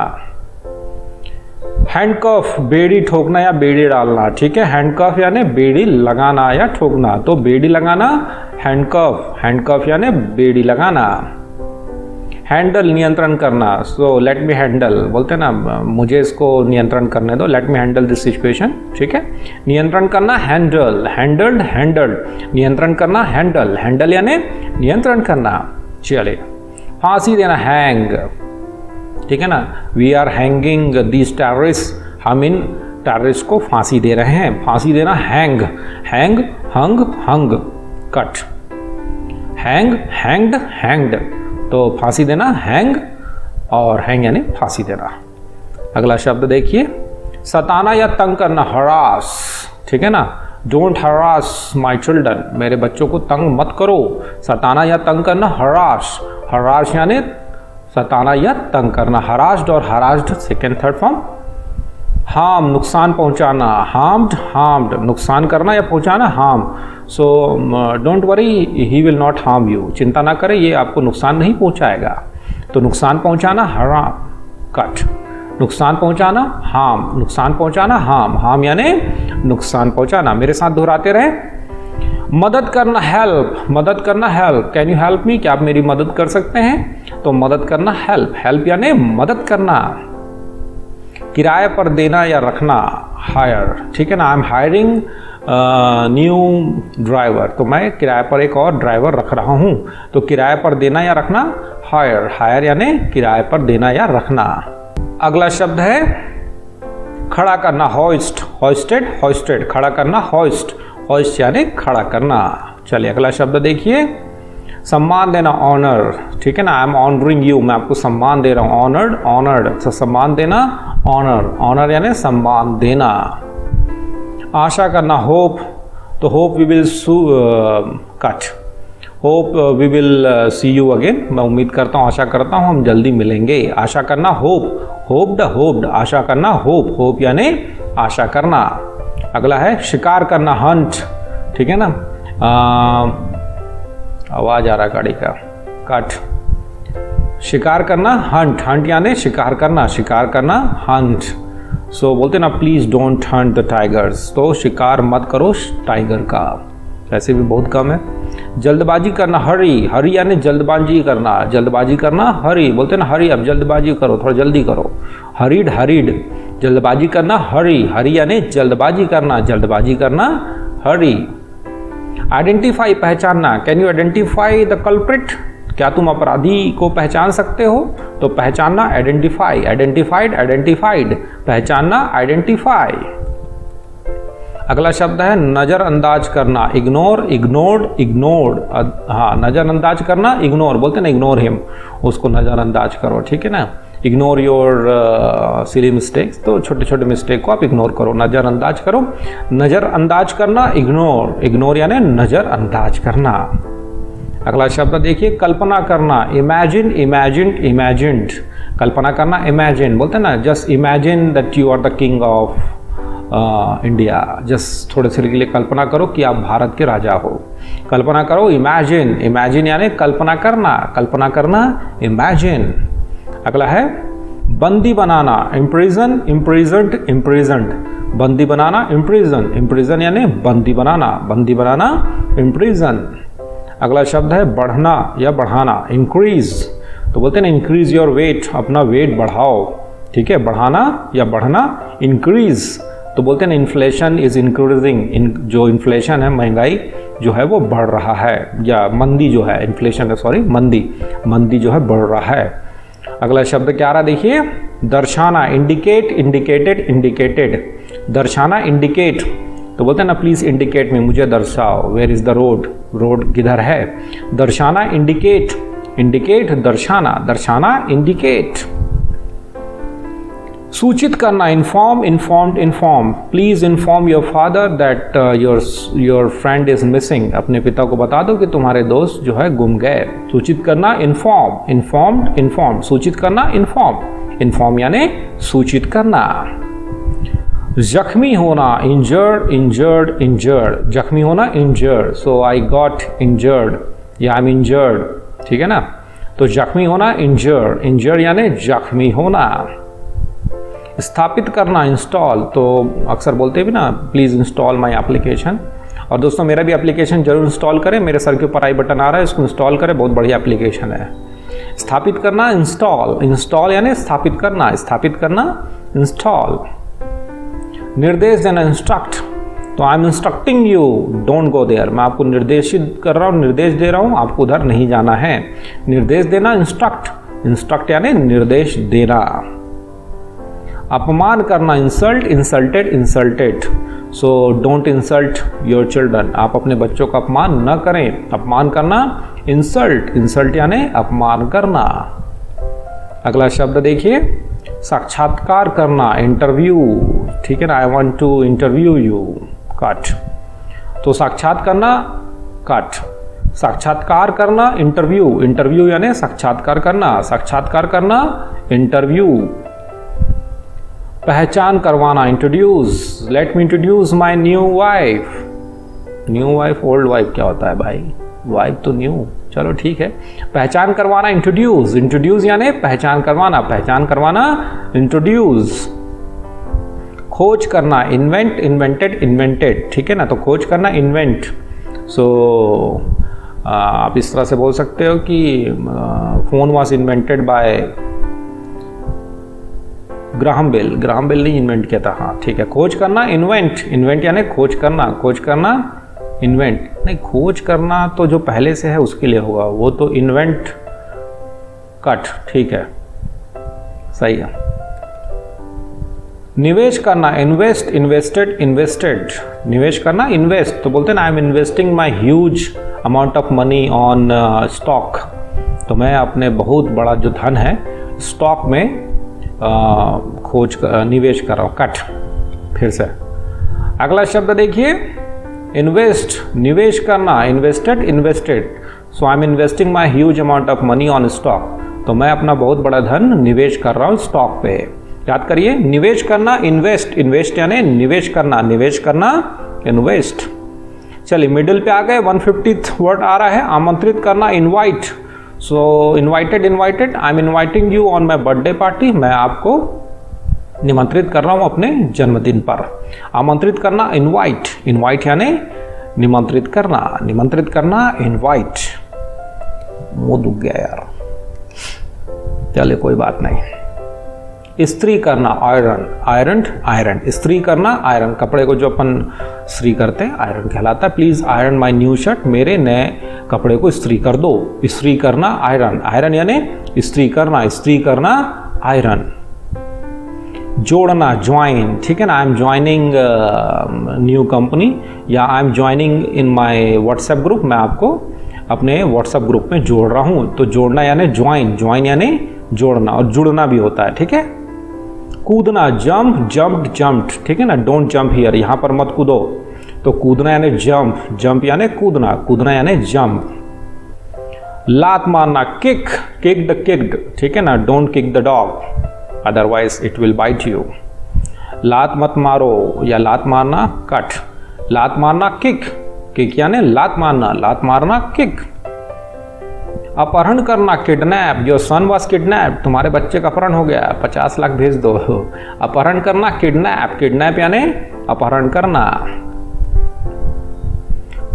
हैंडकफ, बेड़ी ठोकना या बेड़ी डालना, ठीक है। हैंडकफ यानी बेड़ी लगाना या ठोकना, तो बेड़ी लगाना हैंडकफ, हैंडकफ यानी बेड़ी लगाना। हैंडल, नियंत्रण करना, सो लेट मी हैंडल, बोलते हैं ना मुझे इसको नियंत्रण करने दो, let me handle this situation, ठीक है। नियंत्रण करना हैंडल, हैंडल्ड, हैंडल्ड, नियंत्रण करना हैंडल, हैंडल यानी नियंत्रण करना। चलिए फांसी देना हैंग, ठीक है ना, we are hanging these terrorist, हम इन टेररिस्ट को फांसी दे रहे हैं, फांसी देना हैंग, हैंग, हंग, हंग, कट, हैंग, हैंग्ड, हैंग्ड, तो फांसी देना हैंग, और हैंग यानी फांसी देना। अगला शब्द देखिए, सताना या तंग करना, हरास, ठीक है ना, डोंट हरास माई चिल्ड्रन, मेरे बच्चों को तंग मत करो, सताना या तंग करना हरास, हरास यानी सताना या तंग करना, हरास्ड और harassed second third form. Harm, नुकसान पहुंचाना, हार्म्ड, हार्म्ड, नुकसान करना या पहुंचाना, harm, so don't worry he will not harm you, चिंता ना करें ये आपको नुकसान नहीं पहुंचाएगा, तो नुकसान पहुंचाना हराम, कट, नुकसान पहुंचाना हार्म, नुकसान पहुंचाना हार्म, हार्म यानी नुकसान पहुंचाना। मेरे साथ दोहराते रहे, मदद करना हेल्प, मदद करना help, can you help me, क्या आप मेरी मदद कर सकते हैं, तो मदद करना हेल्प, हेल्प यानी मदद करना। किराए पर देना या रखना, हायर, ठीक है ना, I am hiring new driver, तो मैं किराए पर एक और ड्राइवर रख रहा हूँ, तो किराए पर देना या रखना हायर, हायर यानी किराए पर देना या रखना। अगला शब्द है खड़ा करना, हॉइस्ट, हॉइस्टेड, हॉइस्टेड, खड़ा करना हॉइस्ट, हॉइस्ट यानी खड़ा करना। चलिए अगला शब्द देखिए, सम्मान देना, ऑनर, ठीक है ना, आई एम ऑनरिंग यू, मैं आपको सम्मान दे रहा हूँ, ऑनर्ड, ऑनर्ड, तो सम्मान देना ऑनर, ऑनर यानी सम्मान देना। आशा करना, होप, तो hope we will cut, hope we will see you again, मैं उम्मीद करता हूँ, आशा करता हूँ हम जल्दी मिलेंगे। आशा करना होप, होप्ड, होप्ड, आशा करना होप, होप यानी आशा करना। अगला है शिकार करना, हंट, ठीक है ना, आवाज आ रहा गाड़ी का, कट, शिकार करना हंट, हंट यानी शिकार करना, शिकार करना हंट, सो बोलते ना please don't Hunt the tigers, तो शिकार मत करो टाइगर का, ऐसे भी बहुत कम है। जल्दबाजी करना, हरी, हरी यानी जल्दबाजी करना, जल्दबाजी करना हरी, बोलते ना हरी, अब जल्दबाजी करो, थोड़ा जल्दी करो, हरीड, हरीड, जल्दबाजी करना हरी, हरी यानी जल्दबाजी करना, जल्दबाजी करना हरी। आइडेंटिफाई, पहचानना, can you identify the culprit, क्या तुम अपराधी को पहचान सकते हो, तो पहचानना आइडेंटिफाई, आइडेंटिफाइड, आइडेंटिफाइड, पहचानना आइडेंटिफाई। अगला शब्द है नज़रअंदाज करना, इग्नोर, इग्नोर्ड, इग्नोर्ड, हाँ नज़रअंदाज करना, इग्नोर, बोलते ना इग्नोर हिम, उसको नज़रअंदाज करो, ठीक है ना, इग्नोर योर सिली मिस्टेक्स, तो छोटे छोटे मिस्टेक को आप इग्नोर करो, नज़रअंदाज करो। नज़रअंदाज करना इग्नोर, इग्नोर यानी नज़रअंदाज करना। अगला शब्द देखिए कल्पना करना, इमेजिन, इमेजिन्ड, इमेजिन्ड, कल्पना करना इमेजिन, बोलते ना just imagine that you are the king of India, just थोड़े से के लिए कल्पना करो कि आप भारत के राजा हो, कल्पना करो इमेजिन, इमेजिन यानी कल्पना करना, कल्पना करना इमेजिन। अगला है बंदी बनाना, इम्प्रिजन, इम्प्रिजन्ड, इम्प्रिजन्ड, बंदी बनाना इम्प्रिजन, इम्प्रिजन यानी बंदी बनाना, बंदी बनाना इम्प्रिजन। अगला शब्द है बढ़ना या बढ़ाना, इंक्रीज, तो बोलते हैं ना इंक्रीज योर वेट, अपना वेट बढ़ाओ, ठीक है, बढ़ाना या बढ़ना, इंक्रीज, तो बोलते हैं ना इन्फ्लेशन इज इंक्रीजिंग, जो इन्फ्लेशन है महंगाई जो है वो बढ़ रहा है, या मंदी जो है, इन्फ्लेशन है सॉरी, मंदी, मंदी जो है बढ़ रहा है। अगला शब्द क्या आ रहा देखिए, दर्शाना, इंडिकेट, इंडिकेटेड, इंडिकेटेड, दर्शाना इंडिकेट, तो बोलते हैं ना प्लीज इंडिकेट में, मुझे दर्शाओ, where is the road, road किधर है। दर्शाना इंडिकेट, इंडिकेट दर्शाना, दर्शाना इंडिकेट। सूचित करना inform, informed, inform, please inform your father that your friend is missing, अपने पिता को बता दो कि तुम्हारे दोस्त जो है गुम गए। सूचित करना इन्फॉर्म, इन्फॉर्म्ड, इन्फॉर्म, सूचित करना इन्फॉर्म, इन्फॉर्म यानी सूचित करना। जख्मी होना इंजर्ड, इंजर्ड, इंजर्ड, जख्मी होना injured, so I got injured या आई एम इंजर्ड, ठीक है ना। तो जख्मी होना इंजर्ड, इंजर्ड यानी जख्मी होना। स्थापित करना इंस्टॉल, तो अक्सर बोलते भी ना प्लीज़ इंस्टॉल माय एप्लीकेशन। और दोस्तों मेरा भी एप्लीकेशन जरूर इंस्टॉल करें, मेरे सर के ऊपर आई बटन आ रहा है, इसको इंस्टॉल करें, बहुत बढ़िया एप्लीकेशन है। स्थापित करना इंस्टॉल, इंस्टॉल यानी स्थापित करना, स्थापित करना इंस्टॉल। निर्देश देना इंस्ट्रक्ट, तो I am instructing you don't go there, मैं आपको निर्देशित कर रहा हूँ, निर्देश दे रहा हूँ, आपको उधर नहीं जाना है। निर्देश देना इंस्ट्रक्ट, इंस्ट्रक्ट यानी निर्देश देना। अपमान करना insult, insulted, insulted, so don't insult your children, आप अपने बच्चों का अपमान न करें। अपमान करना इंसल्ट, इंसल्ट यानी अपमान करना। अगला शब्द देखिए, साक्षात्कार करना इंटरव्यू, ठीक है ना, I want to interview you, cut, तो साक्षात करना कट, साक्षात्कार करना इंटरव्यू, इंटरव्यू यानी साक्षात्कार करना, साक्षात्कार करना इंटरव्यू। पहचान करवाना introduce, let me introduce my new wife, new wife old wife क्या होता है भाई, वाइफ तो न्यू, चलो ठीक है। पहचान करवाना इंट्रोड्यूस, इंट्रोड्यूस यानी पहचान करवाना, पहचान करवाना इंट्रोड्यूस। खोज करना इन्वेंट, इन्वेंटेड, इन्वेंटेड, ठीक है ना, तो खोज करना इन्वेंट, सो आप इस तरह से बोल सकते हो कि phone was invented by Graham Bell, Graham Bell ने इन्वेंट किया था, हाँ ठीक है। खोज करना इन्वेंट, इन्वेंट यानी खोज करना, खोज करना इन्वेंट, नहीं खोज करना तो जो पहले से है उसके लिए होगा, वो तो इन्वेंट कट, ठीक है सही है। निवेश करना इन्वेस्ट, इन्वेस्टेड, इन्वेस्टेड, निवेश करना इन्वेस्ट, तो बोलते हैं ना I M investing my huge amount of money on stock, तो मैं अपने बहुत बड़ा जो धन है स्टॉक में निवेश कर रहा हूँ, कट। फिर से अगला शब्द देखिए, इन्वेस्ट, निवेश करना, invested, invested, so I M investing my huge amount of money on stock, तो मैं अपना बहुत बड़ा धन निवेश कर रहा हूँ स्टॉक पे। याद करिए, निवेश करना इन्वेस्ट, इन्वेस्ट यानी निवेश करना, निवेश करना इन्वेस्ट। चलिए मिडिल पे आ गए, 150th वर्ड आ रहा है, आमंत्रित करना invite, so invited, invited, I am inviting you on my birthday party, मैं आपको निमंत्रित कर रहा हूँ अपने जन्मदिन पर। आमंत्रित करना इनवाइट, इनवाइट यानी निमंत्रित करना, निमंत्रित करना इनवाइट। मुंह दुख गया यार, चलिए कोई बात नहीं। इस्त्री करना आयरन, आयरन, आयरन, इस्त्री करना आयरन, कपड़े को जो अपन इस्त्री करते हैं आयरन कहलाता है। Please iron my new shirt, मेरे नए कपड़े को इस्त्री कर दो। इस्त्री करना आयरन, आयरन यानी इस्त्री करना, इस्त्री करना आयरन। जोड़ना ज्वाइन, ठीक है ना, I am joining new company या I am joining in my WhatsApp group, मैं आपको अपने व्हाट्सएप ग्रुप में जोड़ रहा हूँ। तो जोड़ना यानी ज्वाइन, ज्वाइन यानी जोड़ना, और जुड़ना भी होता है, ठीक है। कूदना जंप, जंप्ड, जंप्ड, ठीक है ना, डोंट जंप हियर, यहाँ पर मत कूदो, तो कूदना यानी जंप, जंप यानी कूदना, कूदना यानी जंप। लात मारना किक, किक्ड, किक्ड, ठीक है ना, don't kick the dog otherwise it will bite you. लात मत मारो या लात मारना कट, लात मारना किक, किक यानी लात मारना, लात मारना किक। अपहरण करना kidnap, your son was kidnap, तुम्हारे बच्चे का अपहरण हो गया, 50 लाख भेज दो। अपहरण करना किडनैप, किडनैप यानी अपहरण करना।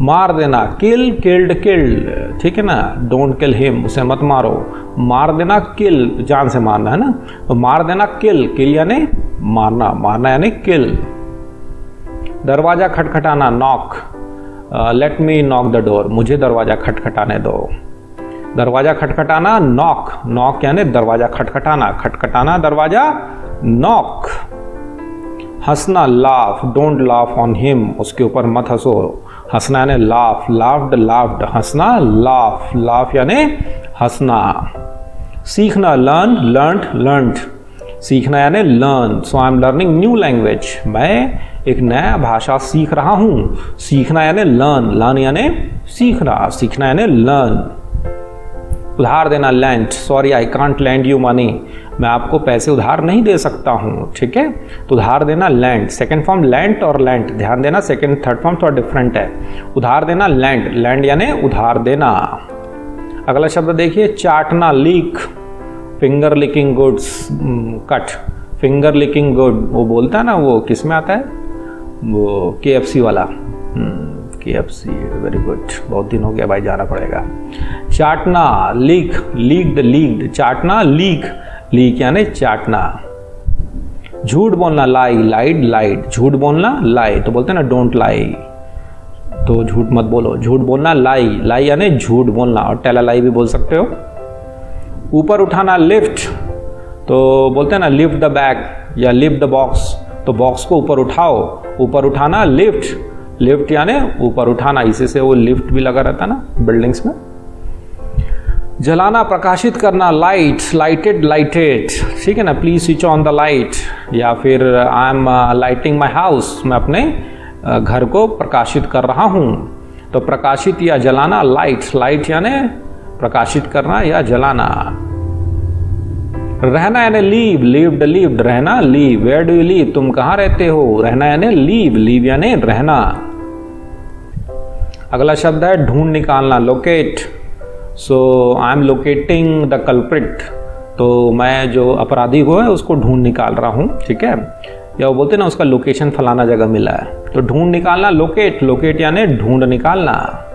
मार देना किल, किल्ड, किल्ड, ठीक है ना, डोंट किल हिम, उसे मत मारो। मार देना किल, जान से मारना है ना, तो मार देना किल, किल यानी मारना, मारना यानी किल। दरवाजा खटखटाना knock, let me knock the door, मुझे दरवाजा खटखटाने दो। दरवाजा खटखटाना नॉक, नॉक यानी दरवाजा खटखटाना, खटखटाना दरवाजा नॉक। हंसना laugh, don't laugh on him, उसके ऊपर मत हंसो। हंसना यानी लाफ, लाफ्ड लाफ्ड, हंसना लाफ, लाफ यानी हंसना। सीखना लर्न, लर्नड लर्नड, सीखना यानी learn. So I am learning new language, मैं एक नया भाषा सीख रहा हूँ। सीखना यानी लर्न, लर्न यानी सीखना, सीखना यानी लर्न। उधार देना lent, sorry I can't lend you money, मैं आपको पैसे उधार नहीं दे सकता हूँ, ठीक है। तो उधार देना लेंट, सेकंड फॉर्म लेंट और लेंट, ध्यान देना सेकंड थर्ड फॉर्म थोड़ा डिफरेंट है। उधार देना लेंट, लेंड यानी उधार देना। अगला शब्द देखिए चाटना, lick, finger licking goods, cut, finger licking good, वो बोलता है ना, वो किस में आता है, वो KFC वाला, KFC, वेरी गुड, बहुत दिन हो गया भाई, जाना पड़ेगा। चाटना, लीक, लीक्ड लीक्ड, चाटना लीक, लीक यानी चाटना। झूठ बोलना लाई, लाइड लाइड, झूठ बोलना लाई, तो बोलते हैं ना डोंट लाई, तो झूठ मत बोलो, झूठ बोलना लाई, लाई यानी झूठ बोलना, और टेला लाई भी बोल सकते हो। ऊपर उठाना लिफ्ट, तो बोलते हैं ना लिफ्ट द बैग या लिफ्ट द बॉक्स, तो बॉक्स को ऊपर उठाओ, ऊपर उठाना लिफ्ट, लिफ्ट यानी ऊपर उठाना, इसी से वो लिफ्ट भी लगा रहता है ना बिल्डिंग्स में। जलाना, प्रकाशित करना लाइट, लाइटेड लाइटेड, ठीक है ना, please switch on the light, या फिर I am lighting my house, मैं अपने घर को प्रकाशित कर रहा हूँ। तो प्रकाशित या जलाना लाइट, लाइट यानी प्रकाशित करना या जलाना। रहना यानी लीव, लिव्ड लिव्ड, रहना live, where do you live, तुम कहाँ रहते हो, रहना यानी लीव, लीव यानी रहना। अगला शब्द है ढूंढ निकालना, locate, so I M locating the culprit, तो मैं जो अपराधी को है उसको ढूंढ निकाल रहा हूँ, ठीक है, या वो बोलते हैं ना उसका लोकेशन फलाना जगह मिला है, तो ढूंढ निकालना लोकेट, लोकेट यानी ढूंढ निकालना।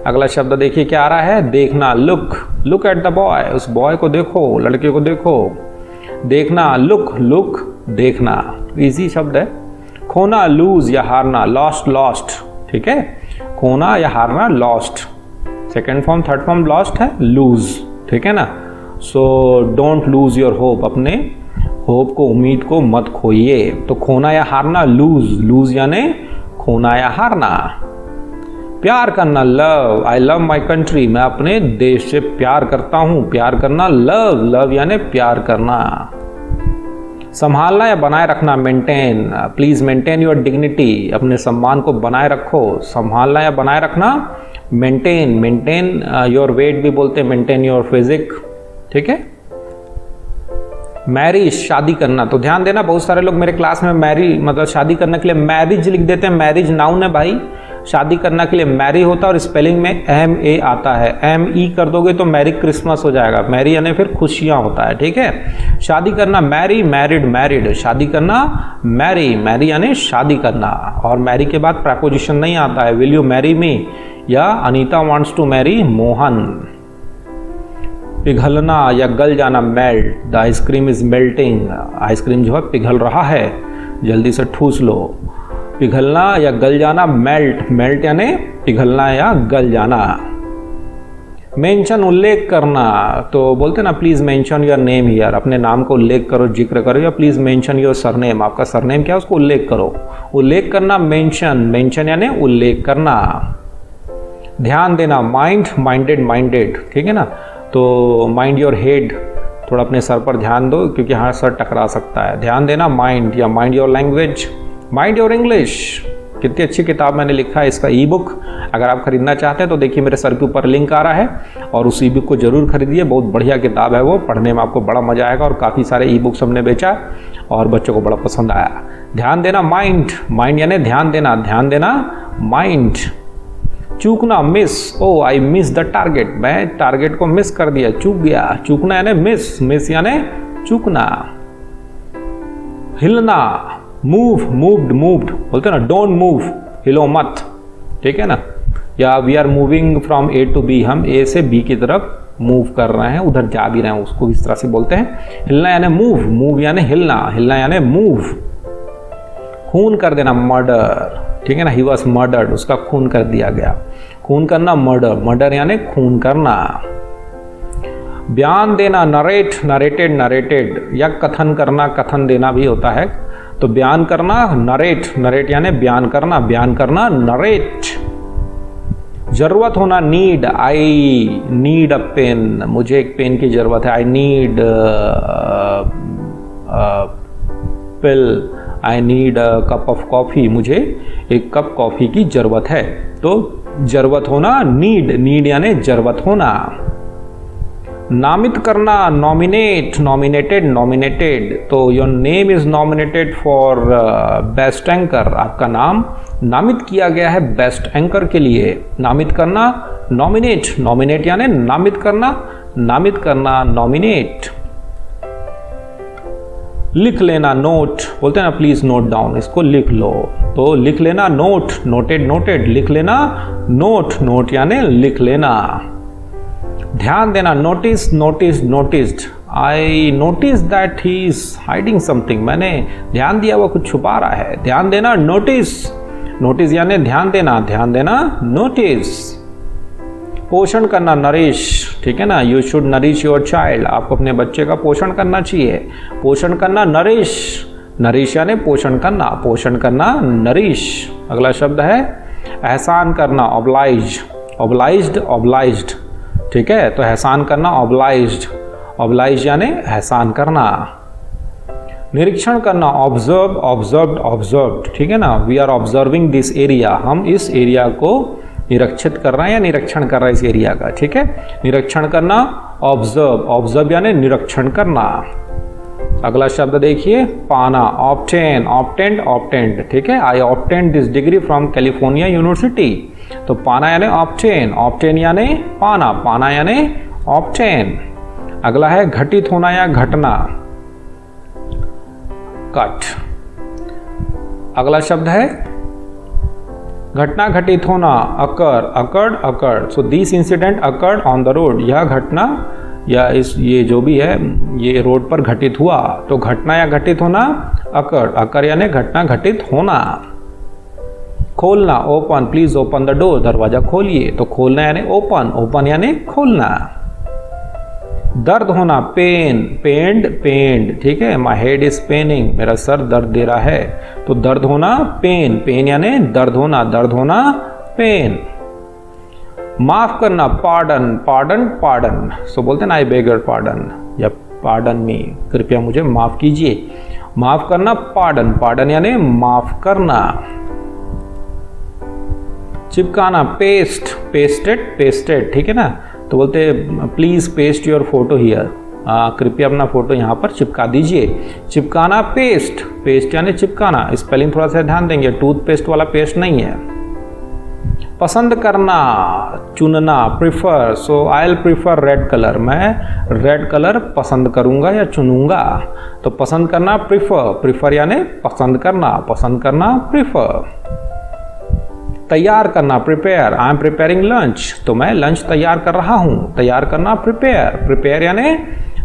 अगला शब्द देखिए क्या आ रहा है, देखना, look, look at the boy, उस बॉय को देखो, लड़के को देखो। देखना लुक, लुक देखना, इजी शब्द है। खोना लूज या हारना, लॉस्ट लॉस्ट, ठीक है, खोना या हारना lost, second form third form lost है लूज, ठीक है ना। So don't lose your hope, अपने होप को, उम्मीद को मत खोइए। तो खोना या हारना लूज, लूज यानी खोना या हारना। प्यार करना love, I love my country, मैं अपने देश से प्यार करता हूँ, प्यार करना लव, लव यानी प्यार करना। संभालना या बनाए रखना maintain, please maintain your dignity, अपने सम्मान को बनाए रखो। संभालना या बनाए रखना मेंटेन, मेंटेन योर वेट भी बोलते हैं, मेंटेन योर फिजिक, ठीक है। मैरिज, शादी करना, तो ध्यान देना बहुत सारे लोग मेरे क्लास में मैरी मतलब शादी करने के लिए मैरिज लिख देते हैं, मैरिज नाउन है भाई, शादी करना के लिए मैरी होता है और स्पेलिंग में MA आता है, ME कर दोगे तो मैरी क्रिसमस हो जाएगा, मैरी यानी फिर खुशियां होता है, ठीक है। शादी करना मैरी, मैरिड मैरिड, शादी करना मैरी, मैरी यानी शादी करना, और मैरी के बाद प्रपोजिशन नहीं आता है, विल यू मैरी मी या Anita wants to marry Mohan. पिघलना या गल जाना melt, the ice cream is melting, ice cream जो है पिघल रहा है, जल्दी से ठूस लो। पिघलना या गल जाना मेल्ट, मेल्ट यानी पिघलना या गल जाना। मेंशन, उल्लेख करना, तो बोलते ना please mention your name here, अपने नाम को उल्लेख करो, जिक्र करो, या प्लीज मेंशन योर सरनेम, आपका सरनेम क्या है उसको उल्लेख करो। उल्लेख करना मेंशन, मेंशन यानी उल्लेख करना। ध्यान देना माइंड, माइंडेड माइंडेड, ठीक है ना, तो माइंड योर हेड, थोड़ा अपने सर पर ध्यान दो क्योंकि हाँ सर टकरा सकता है। ध्यान देना माइंड या mind your language, mind your English. कितनी अच्छी किताब मैंने लिखा है, इसका ई बुक अगर आप खरीदना चाहते हैं तो देखिए मेरे सर के ऊपर लिंक आ रहा है, और उस ई बुक को जरूर खरीदिए, बहुत बढ़िया किताब है वो, पढ़ने में आपको बड़ा मजा आएगा, और काफ़ी सारे ई बुक्स हमने बेचा और बच्चों को बड़ा पसंद आया। ध्यान देना माइंड, माइंड यानी ध्यान देना, ध्यान देना माइंड। चूकना miss, oh I miss the target, मैं टारगेट को मिस कर दिया, चूक गया, चूकना यानी मिस, मिस यानी चूकना। हिलना, मूव, मूव्ड मूव्ड, बोलते हैं ना डोंट मूव, हिलो मत, ठीक है ना, या we are moving from A to B, हम A से B की तरफ मूव कर रहे हैं, उधर जा भी रहे हैं, उसको इस तरह से बोलते हैं। हिलना यानी मूव, मूव यानी हिलना, हिलना यानी मूव। खून कर देना मर्डर, ठीक है ना, ही वॉज मर्डर्ड, उसका खून कर दिया गया। खून करना मर्डर, मर्डर यानी खून करना। बयान देना नरेट, नरेटेड नरेटेड, या कथन करना, कथन देना भी होता है। तो बयान करना नरेट, नरेट यानी बयान करना नरेट। जरूरत होना need, I need a pen, मुझे एक पेन की जरूरत है, I need pill, I need a cup of coffee, मुझे एक कप कॉफी की जरूरत है। तो जरूरत होना नीड, नीड यानी जरूरत होना। नामित करना नॉमिनेट, नॉमिनेटेड, नॉमिनेटेड, तो your name is nominated for best anchor, आपका नाम नामित किया गया है बेस्ट एंकर के लिए। नामित करना नॉमिनेट, नॉमिनेट यानी नामित करना, नामित करना नॉमिनेट। लिख लेना नोट, बोलते हैं ना प्लीज नोट डाउन, इसको लिख लो, तो लिख लेना नोट, नोटेड, नोटेड, लिख लेना नोट, नोट यानी लिख लेना। ध्यान देना notice, notice, noticed, I notice that he is hiding something, मैंने ध्यान दिया वो कुछ छुपा रहा है। ध्यान देना नोटिस, नोटिस यानी ध्यान देना, ध्यान देना नोटिस। पोषण करना नरिश, ठीक है ना, you should nourish your child, आपको अपने बच्चे का पोषण करना चाहिए। पोषण करना नरिश, नरिश यानी पोषण करना, पोषण करना नरिश। अगला शब्द है एहसान करना ऑब्लाइज, ऑब्लाइज्ड, ऑब्लाइज्ड, ठीक है, तो एहसान करना ऑब्लाइज्ड, ऑब्लाइज यानी एहसान करना। निरीक्षण करना ऑब्जर्व, ऑब्जर्व्ड, ऑब्जर्व्ड, ठीक है ना, we are observing this area, हम इस एरिया को निरीक्षित कर रहे हैं या निरीक्षण कर रहे हैं इस एरिया का, ठीक है। निरीक्षण करना ऑब्जर्व, ऑब्जर्व यानी निरीक्षण करना। अगला शब्द देखिए पाना ऑब्टेन, ऑब्टेंड, ऑब्टेंड, ठीक है, I obtained this degree from California university, तो पाना यानी ऑब्टेन, ऑब्टेन यानी पाना, पाना यानी ऑब्टेन। अगला है घटित होना या घटना, कट। अगला शब्द है घटना घटित होना occur, occurred, occurred, so this incident occurred on the road, यह घटना या ये जो भी है ये रोड पर घटित हुआ, तो घटना या घटित होना अकर, अकर यानी घटना घटित होना। खोलना open, please open the door, दरवाजा खोलिए, तो खोलना यानी ओपन, ओपन यानी खोलना। दर्द होना पेन, पेंड, पेंड, ठीक है, माई हेड इज पेनिंग, मेरा सर दर्द दे रहा है, तो दर्द होना पेन, पेन यानी दर्द होना, दर्द होना पेन। माफ करना पार्डन, पार्डन, पार्डन, सो बोलते हैं ना आई बेग योर पार्डन या पार्डन मी, कृपया मुझे माफ कीजिए। माफ करना पार्डन, पार्डन यानी माफ करना। चिपकाना पेस्ट, पेस्टेड, पेस्टेड, ठीक है ना, तो बोलते please paste your photo here, कृपया अपना फोटो यहाँ पर चिपका दीजिए। चिपकाना पेस्ट, पेस्ट यानी चिपकाना, स्पेलिंग थोड़ा सा ध्यान देंगे, टूथपेस्ट वाला पेस्ट नहीं है। पसंद करना चुनना prefer, so I will prefer red colour, मैं रेड कलर पसंद करूंगा या चुनूंगा, तो पसंद करना प्रिफर, प्रिफर यानी पसंद करना, पसंद करना प्रिफर। तैयार करना prepare, I am preparing lunch, तो मैं लंच तैयार कर रहा हूं, तैयार करना प्रिपेयर, प्रिपेयर यानी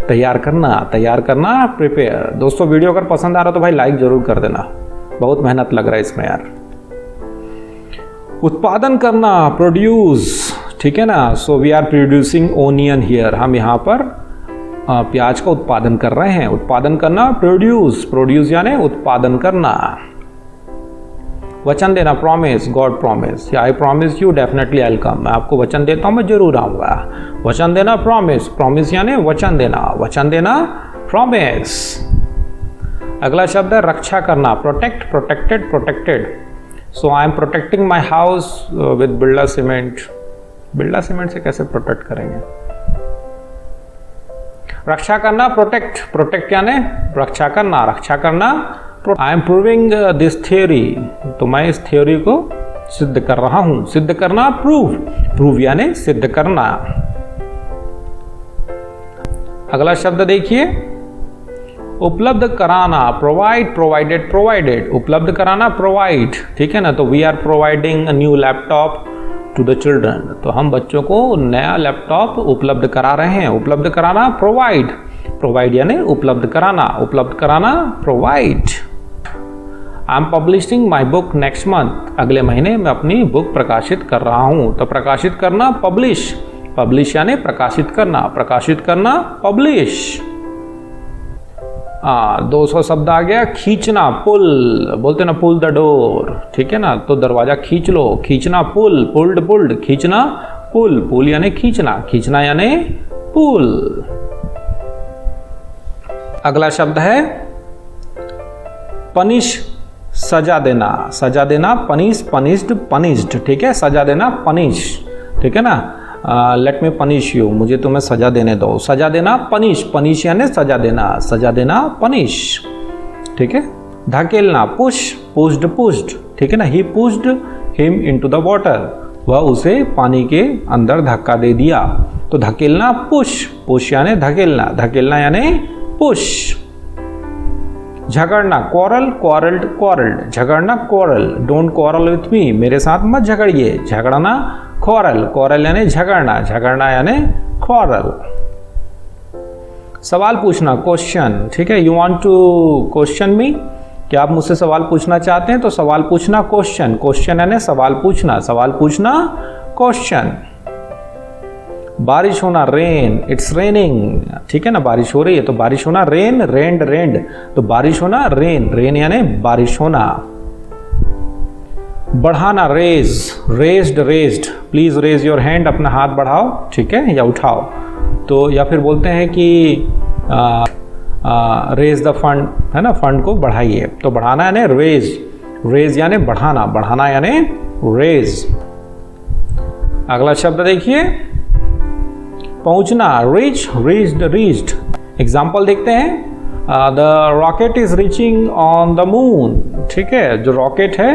तैयार करना, तैयार करना प्रिपेयर। दोस्तों वीडियो अगर पसंद आ रहा तो भाई लाइक जरूर कर देना, बहुत मेहनत लग रहा है इसमें यार। उत्पादन करना प्रोड्यूस, ठीक है ना, so we are producing onion here, हम यहाँ पर प्याज का उत्पादन कर रहे हैं। उत्पादन करना प्रोड्यूस, प्रोड्यूस यानी उत्पादन करना। वचन देना promise, God promise, I promise you definitely I will come, मैं आपको वचन देता हूँ मैं जरूर आऊँगा। वचन देना प्रॉमिस, प्रॉमिस यानी वचन देना, वचन देना प्रॉमिस। अगला शब्द है रक्षा करना protect, protected, protected, so I M protecting my house with Birla cement, Birla cement से कैसे प्रोटेक्ट करेंगे। रक्षा करना प्रोटेक्ट, प्रोटेक्ट यानी रक्षा करना, रक्षा करना। I am proving this theory, तो मैं इस थियोरी को सिद्ध कर रहा हूं। सिद्ध करना प्रूव, प्रूव यानी सिद्ध करना। अगला शब्द देखिए उपलब्ध कराना प्रोवाइड, प्रोवाइडेड, प्रोवाइडेड, उपलब्ध कराना प्रोवाइड, ठीक है ना, तो we are providing a new laptop to the children, तो हम बच्चों को नया लैपटॉप उपलब्ध करा रहे हैं। उपलब्ध कराना प्रोवाइड, प्रोवाइड यानी उपलब्ध कराना, उपलब्ध कराना provide. I am publishing my book next month, अगले महीने मैं अपनी बुक प्रकाशित कर रहा हूं, तो प्रकाशित करना पब्लिश, पब्लिश यानी प्रकाशित करना, प्रकाशित करना पब्लिश। 200 शब्द आ गया, खींचना, पुल, बोलते ना पुल द डोर, ठीक है ना, तो दरवाजा खींच लो, खींचना, पुल, पुल्ड पुल्ड, खींचना, पुल, पुल यानी खींचना, खींचना यानी पुल। अगला शब्द है पनिश, सजा देना, सजा देना, पनिश, पनिश्ड, पनिश्ड, ठीक है, सजा देना, पनिश, ठीक है ना, लेट मी पनिश यू, मुझे तुम्हें सजा देने दो, सजा देना, पनिश, पनिश यानी सजा देना, सजा देना, पनिश, ठीक है। धकेलना, पुश, पुश्ड, पुश्ड, ठीक है ना, he pushed him into the water, वह उसे पानी के अंदर धक्का दे दिया, तो धकेलना, पुश, पुश यानी धकेलना, धकेलना यानी पुश। झगड़ना, क्वारल, क्वारल्ड, क्वारल्ड, झगड़ना, quarrel, don't quarrel with me, मेरे साथ मत झगड़िए, झगड़ना, क्वारल, क्वारल यानी झगड़ना, झगड़ना यानी क्वारल। सवाल पूछना, क्वेश्चन, ठीक है, यू वांट टू क्वेश्चन मी, क्या आप मुझसे सवाल पूछना चाहते हैं, तो सवाल पूछना, क्वेश्चन, क्वेश्चन यानी सवाल पूछना, सवाल पूछना, क्वेश्चन। बारिश होना, रेन, इट्स रेनिंग, ठीक है ना, बारिश हो रही है तो बारिश होना, रेन, रेंड, रेंड, तो बारिश होना, रेन, रेन यानी बारिश होना। बढ़ाना, raise, raised, raised, please raise your hand, अपना हाथ बढ़ाओ, ठीक है, या उठाओ, तो या फिर बोलते हैं कि रेज द फंड, है ना, फंड को बढ़ाइए, तो बढ़ाना यानी रेज, रेज यानी बढ़ाना, बढ़ाना यानी रेज। अगला शब्द देखिए, पहुंचना, रीच, रीच्ड, रीच्ड। एग्जाम्पल देखते हैं, the rocket is reaching on the moon, ठीक है, जो रॉकेट है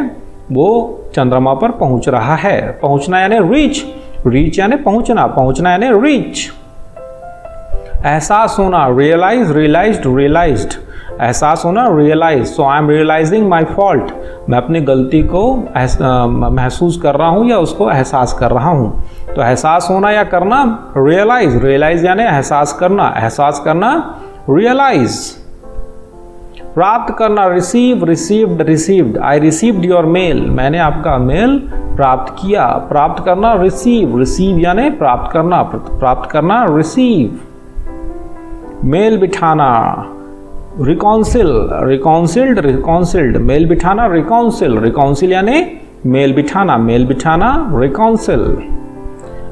वो चंद्रमा पर पहुंच रहा है, पहुंचना यानी रीच, रीच यानी पहुंचना, पहुंचना यानी रीच। एहसास होना, रियलाइज, रियलाइज्ड, रियलाइज्ड, एहसास होना, realise, so I am realising my fault, मैं अपनी गलती को महसूस कर रहा हूँ या उसको एहसास कर रहा हूँ, तो एहसास होना या करना, रियलाइज, रियलाइज यानी एहसास करना, एहसास करना, रियलाइज। प्राप्त करना, receive, received, received, I received your mail, मैंने आपका मेल प्राप्त किया, प्राप्त करना, रिसीव, रिसीव यानी प्राप्त करना, प्राप्त करना, रिसीव। मेल बिठाना, रिकॉन्सिल, रिकॉन्सिल्ड, रिकॉन्सिल्ड, मेल बिठाना, रिकॉन्सिल, रिकॉन्सिल यानी मेल बिठाना, मेल बिठाना, रिकॉन्सिल।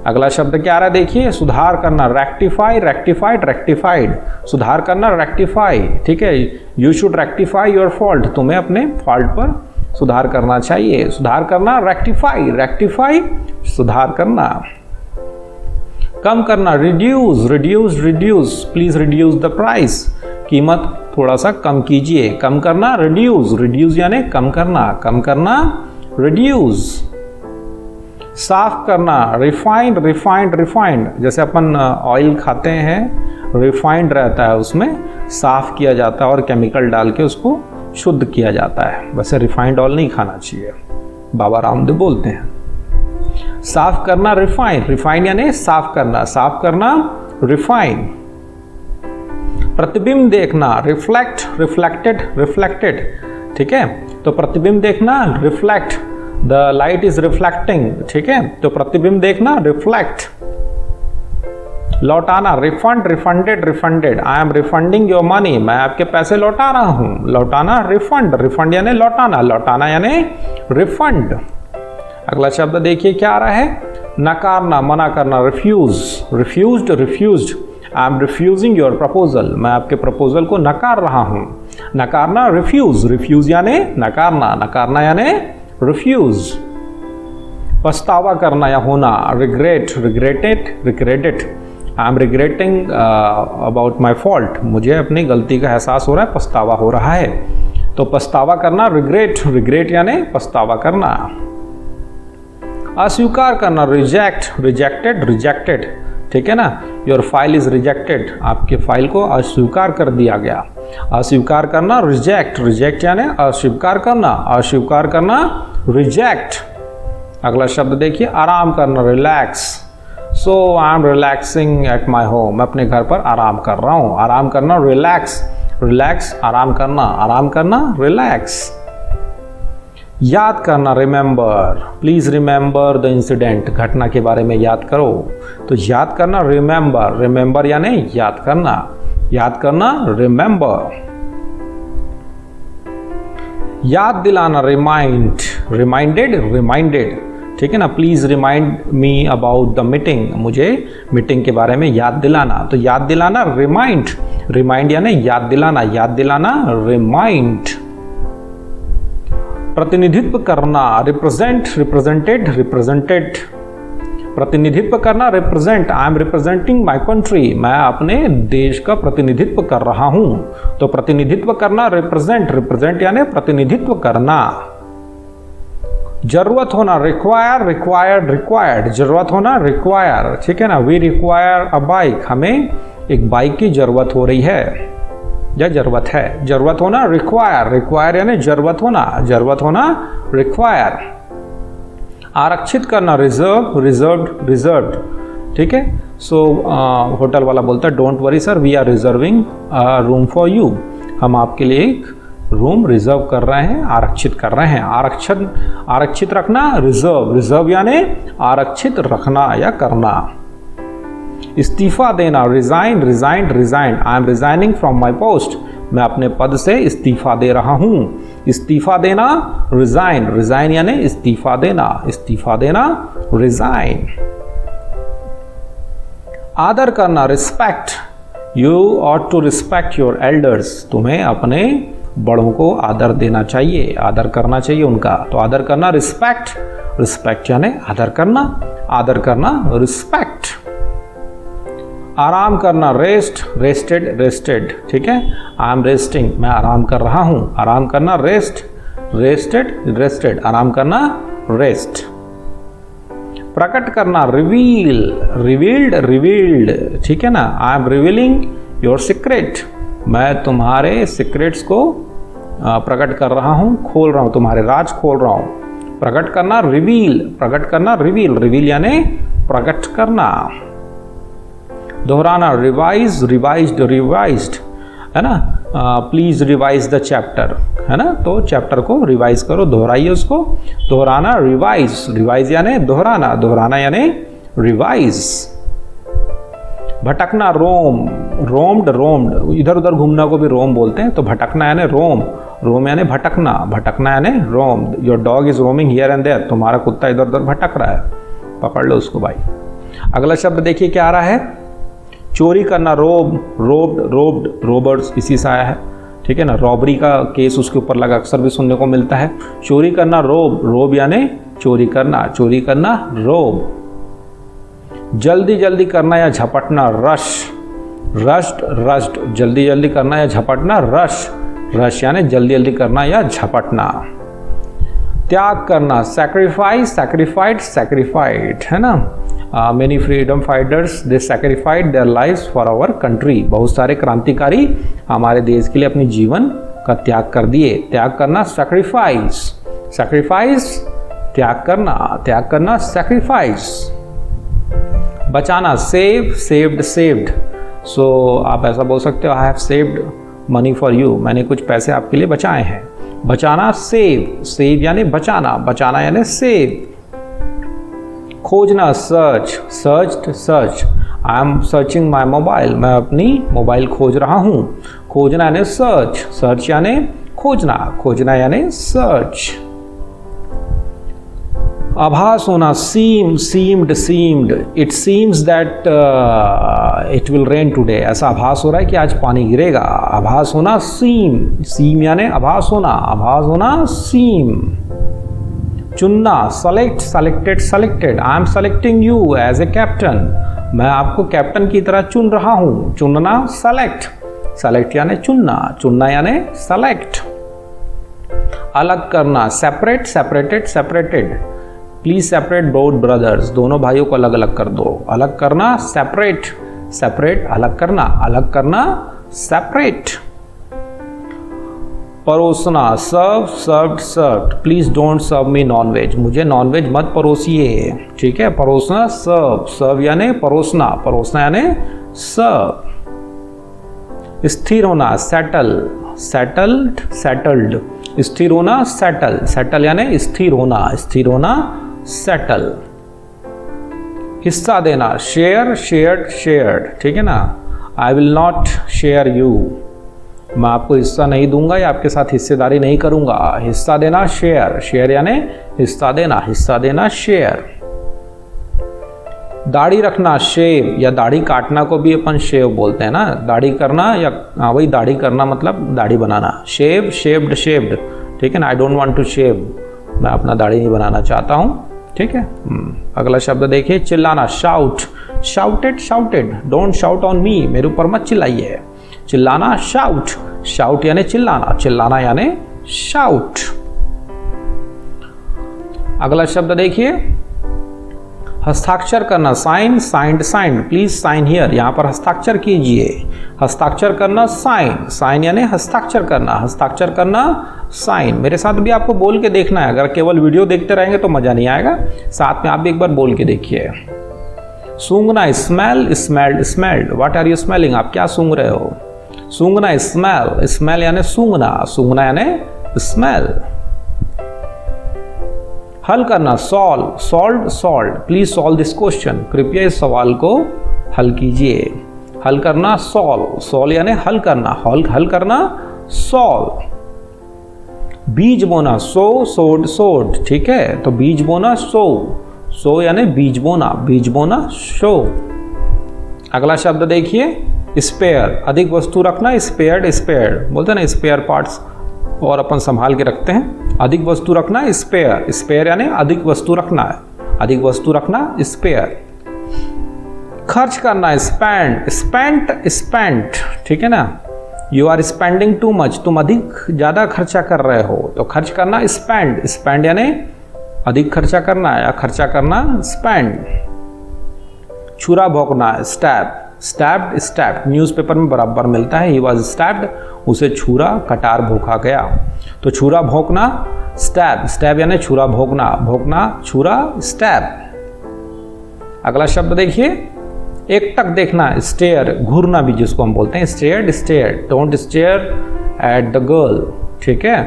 अगला शब्द क्या आ रहा है देखिए, सुधार करना, रेक्टिफाई, रेक्टिफाइड, रेक्टिफाइड, सुधार करना, रेक्टिफाई, ठीक है, you should rectify your fault, तुम्हें अपने फॉल्ट पर सुधार करना चाहिए, सुधार करना, रेक्टिफाई, रेक्टिफाई, सुधार करना। कम करना, reduce, reduce, reduce, please reduce the price, कीमत थोड़ा सा कम कीजिए, कम करना, रिड्यूस, रिड्यूस यानी कम करना, कम करना, रिड्यूस। साफ करना, रिफाइंड, रिफाइंड, रिफाइंड, जैसे अपन ऑयल खाते हैं, रिफाइंड रहता है, उसमें साफ किया जाता है और केमिकल डाल के उसको शुद्ध किया जाता है, वैसे रिफाइंड ऑयल नहीं खाना चाहिए, बाबा रामदेव बोलते हैं। साफ करना, रिफाइन, रिफाइन यानी साफ करना, साफ करना, रिफाइन। प्रतिबिंब देखना, रिफ्लेक्ट, रिफ्लेक्टेड, रिफ्लेक्टेड, ठीक है, तो प्रतिबिंब देखना, reflect, the light is reflecting, ठीक है, तो प्रतिबिंब देखना, रिफ्लेक्ट। लौटाना, refund, refunded, refunded, I am refunding your money, मैं आपके पैसे लौटा रहा हूं, लौटाना, रिफंड, रिफंड यानी लौटाना, लौटाना यानी रिफंड। अगला शब्द देखिए क्या आ रहा है, नकारना, मना करना, refuse, refused, refused, I am refusing your proposal, मैं आपके प्रपोजल को नकार रहा हूं, नकारना, रिफ्यूज, रिफ्यूज यानी नकारना, नकारना यानी रिफ्यूज। पछतावा करना या होना, regret, regretted, regretted, I am regretting about my fault, मुझे अपनी गलती का एहसास हो रहा है, पछतावा हो रहा है, तो पछतावा करना, रिग्रेट, रिग्रेट यानी पछतावा करना। अस्वीकार करना, रिजेक्ट, रिजेक्टेड, रिजेक्टेड, ठीक है ना, योर फाइल इज रिजेक्टेड, आपके फाइल को अस्वीकार कर दिया गया, अस्वीकार करना, रिजेक्ट, रिजेक्ट यानी अस्वीकार करना, अस्वीकार करना, रिजेक्ट। अगला शब्द देखिए, आराम करना, relax, so I am relaxing at my home, मैं अपने घर पर आराम कर रहा हूँ, आराम करना, रिलैक्स, रिलैक्स, आराम करना, आराम करना, रिलैक्स। याद करना, remember, please remember the incident, घटना के बारे में याद करो, तो याद करना, रिमेंबर, रिमेंबर यानी याद करना, याद करना, रिमेंबर। याद दिलाना, रिमाइंड, रिमाइंडेड, रिमाइंडेड, ठीक है ना। Please remind me about the meeting, मुझे मीटिंग के बारे में याद दिलाना। तो याद दिलाना रिमाइंड, रिमाइंड यानी याद दिलाना, याद दिलाना रिमाइंड। प्रतिनिधित्व करना, रिप्रेजेंट, रिप्रेजेंटेड, रिप्रेजेंटेड। प्रतिनिधित्व करना, represent, I am representing my country, मैं अपने देश का प्रतिनिधित्व कर रहा हूं। तो प्रतिनिधित्व करना, रिप्रेजेंट, रिप्रेजेंट यानी प्रतिनिधित्व करना। जरूरत होना, रिक्वायर, रिक्वायर्ड, रिक्वायर्ड, जरूरत होना, रिक्वायर, ठीक है ना। वी रिक्वायर अ बाइक, हमें एक बाइक की जरूरत हो रही है या जरूरत है। जरूरत होना, रिक्वायर, रिक्वायर यानी जरूरत होना, जरूरत होना, रिक्वायर। आरक्षित करना, रिजर्व, रिजर्व्ड, रिजर्व्ड, ठीक है। सो होटल वाला बोलता है don't worry sir, we are reserving room for you, हम आपके लिए एक रूम रिजर्व कर रहे हैं, आरक्षित कर रहे हैं। आरक्षण, आरक्षित रखना, रिजर्व, रिजर्व यानी आरक्षित रखना या करना। इस्तीफा देना, resign, resigned, resigned, I am resigning from my post, मैं अपने पद से इस्तीफा दे रहा हूं। इस्तीफा देना, रिजाइन, रिजाइन यानी इस्तीफा देना, इस्तीफा देना, रिजाइन। आदर करना, respect, you ought to respect your elders, तुम्हें अपने बड़ों को आदर देना चाहिए, आदर करना चाहिए उनका। तो आदर करना, रिस्पेक्ट, रिस्पेक्ट यानी आदर करना, आदर करना, रिस्पेक्ट। आराम करना, रेस्ट, रेस्टेड, रेस्टेड, ठीक है। आई एम रेस्टिंग, मैं आराम कर रहा हूं। आराम करना, रेस्ट, रेस्टेड, रेस्टेड, आराम करना, रेस्ट। प्रकट करना, रिवील, रिवील्ड, रिवील्ड, ठीक है ना। I M revealing your secret, मैं तुम्हारे सीक्रेट्स को प्रकट कर रहा हूं, खोल रहा हूं, तुम्हारे राज खोल रहा हूं। प्रकट करना, रिवील, प्रकट करना, रिवील, रिवील यानी प्रकट करना। दोहराना, रिवाइज, रिवाइज्ड, रिवाइज्ड, है ना। प्लीज रिवाइज द चैप्टर, है ना। तो चैप्टर को रिवाइज करो, दोहराइए उसको। दोहराना, रिवाइज, रिवाइज यानी दोहराना, दोहराना यानी रिवाइज। भटकना, रोम, रोम्ड, रोम्ड, इधर उधर घूमना को भी रोम बोलते हैं। तो भटकना यानी रोम, रोम यानी भटकना, भटकना यानी roam. Your dog is roaming here and there, तुम्हारा कुत्ता इधर उधर भटक रहा है, पकड़ लो उसको भाई। अगला शब्द देखिए क्या आ रहा है, चोरी करना, रोब, रोब्ड, रोब्ड, रोबर्स इसी से आया है, ठीक है ना। रॉबरी का केस उसके ऊपर लगा, अक्सर भी सुनने को मिलता है। चोरी करना, रोब, रोब यानी चोरी करना, चोरी करना, रोब। जल्दी जल्दी करना या झपटना, रश, रश्ड, रश्ड, जल्दी जल्दी करना या झपटना, रश, रश यानी जल्दी जल्दी करना या झपटना। त्याग करना, सैक्रिफाइस, सैक्रिफाइड, सैक्रिफाइड, है ना। Many freedom fighters they sacrificed their lives for our country, बहुत सारे क्रांतिकारी हमारे देश के लिए अपनी जीवन का त्याग कर दिए। त्याग करना, सैक्रिफाइस, सैक्रिफाइस, त्याग करना, त्याग करना, सैक्रिफाइस। बचाना, सेव, सेव्ड, सेव्ड। सो आप ऐसा बोल सकते हो, I have saved money for you, मैंने कुछ पैसे आपके लिए बचाए हैं। बचाना, सेव, सेव यानी बचाना, बचाना यानी सेव। खोजना, search, searched, search, I am searching my mobile, मैं अपनी मोबाइल खोज रहा हूँ। खोजना यानी सर्च, सर्च यानी खोजना, खोजना यानी सर्च। आभास होना, seem, seemed, seemed, it seems that it will rain today, ऐसा आभास हो रहा है कि आज पानी गिरेगा। आभास होना, सीम, सीम यानी आभास होना, आभास होना, सीम। चुनना, select, selected, selected, I am selecting you as a captain, मैं आपको कैप्टन की तरह चुन रहा हूं। चुनना, सेलेक्ट, सेलेक्ट यानी चुनना, चुनना यानी सेलेक्ट। अलग करना, separate, separated, separated, please separate both brothers, दोनों भाइयों को अलग अलग कर दो। अलग करना, सेपरेट, सेपरेट अलग करना, अलग करना, सेपरेट। परोसना, serve, served, served, please don't serve me non veg, मुझे नॉन वेज मत परोसिए, ठीक है। परोसना, सर्व, सर्व यानी परोसना, परोसना यानी सर्व। स्थिर होना, सेटल, सेटल्ड, सेटल्ड, स्थिर होना, सेटल, सेटल यानी स्थिर होना, स्थिर होना, सेटल। हिस्सा देना, शेयर, शेयर्ड, शेयर्ड, ठीक है ना। I will not share you, मैं आपको हिस्सा नहीं दूंगा या आपके साथ हिस्सेदारी नहीं करूंगा। हिस्सा देना शेयर, शेयर यानी हिस्सा देना शेयर। दाढ़ी रखना शेव, या दाढ़ी काटना को भी अपन शेव बोलते हैं ना, दाढ़ी करना या वही दाढ़ी करना मतलब दाढ़ी बनाना। शेव, शेव्ड, शेव्ड, ठीक है ना। I don't want to shave, मैं अपना दाढ़ी नहीं बनाना चाहता हूँ, ठीक है। अगला शब्द देखिए, चिल्लाना shout, shouted, shouted, don't shout on me, मेरे ऊपर मत चिल्लाइए। चिल्लाना शाउट, शाउट यानी चिल्लाना, चिल्लाना यानी शाउट। अगला शब्द देखिए, हस्ताक्षर करना, sign, signed, signed, please sign here, यहां पर हस्ताक्षर कीजिए। हस्ताक्षर करना साइन, साइन यानी हस्ताक्षर करना, हस्ताक्षर करना साइन। मेरे साथ भी आपको बोल के देखना है, अगर केवल वीडियो देखते रहेंगे तो मजा नहीं आएगा, साथ में आप भी एक बार बोल के देखिए। सूंघना, smell, smelled, smelled, what are you smelling, आप क्या सूंघ रहे हो। सूंघना स्मेल, स्मेल यानी सूंघना, सूंघना यानी स्मेल। हल करना, solve, solve, solve, please solve this question, कृपया इस सवाल को हल कीजिए। हल करना सॉल्व, सॉल्व यानी हल करना, हल करना सॉल्व। बीज बोना, सो, सोड, सोड, ठीक है, तो बीज बोना सो, सो यानी बीज बोना, बीज बोना शो। अगला शब्द देखिए, स्पेयर, अधिक वस्तु रखना, स्पेयर्ड, स्पेयर्ड बोलते हैं ना, स्पेयर पार्ट्स और अपन संभाल के रखते हैं। अधिक वस्तु रखना स्पेयर, स्पेयर यानी अधिक वस्तु रखना है, अधिक वस्तु रखना स्पेयर। खर्च करना, स्पेंड, स्पेंट, स्पेंट, ठीक है ना। You are spending too much, तुम अधिक ज्यादा खर्चा कर रहे हो, तो खर्च करना स्पेंड, स्पेंड यानी अधिक खर्चा करना या खर्चा करना स्पेंड। छुरा भोंकना, स्टैब, स्टैब्ड, स्टैब्ड, न्यूज़पेपर में बराबर मिलता है, ही वॉज स्टैब्ड, उसे छुरा कटार भोंका गया। तो छुरा भोंकना स्टैब, स्टैब यानी छुरा भोंकना, भोंकना छुरा स्टैब। अगला शब्द देखिए, एकटक देखना, स्टेयर, घूरना भी जिसको हम बोलते हैं, stared, stare, don't stare at the girl, ठीक है,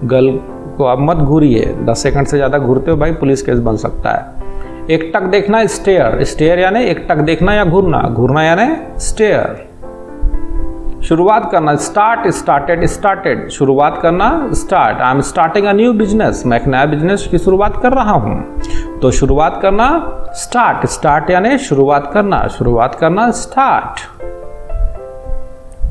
गर्ल को आप मत घूरिए, 10 सेकंड से ज़्यादा घूरते हो भाई पुलिस केस बन सकता है। एकटक देखना स्टेयर, स्टेयर यानी एकटक देखना या घूरना, घूरना यानी स्टेयर। शुरुआत करना, स्टार्ट, स्टार्टेड, स्टार्टेड, शुरुआत करना start, I am starting a new business, मैं एक नया बिजनेस की शुरुआत कर रहा हूं, तो शुरुआत करना स्टार्ट, स्टार्ट यानी शुरुआत करना, शुरुआत करना स्टार्ट।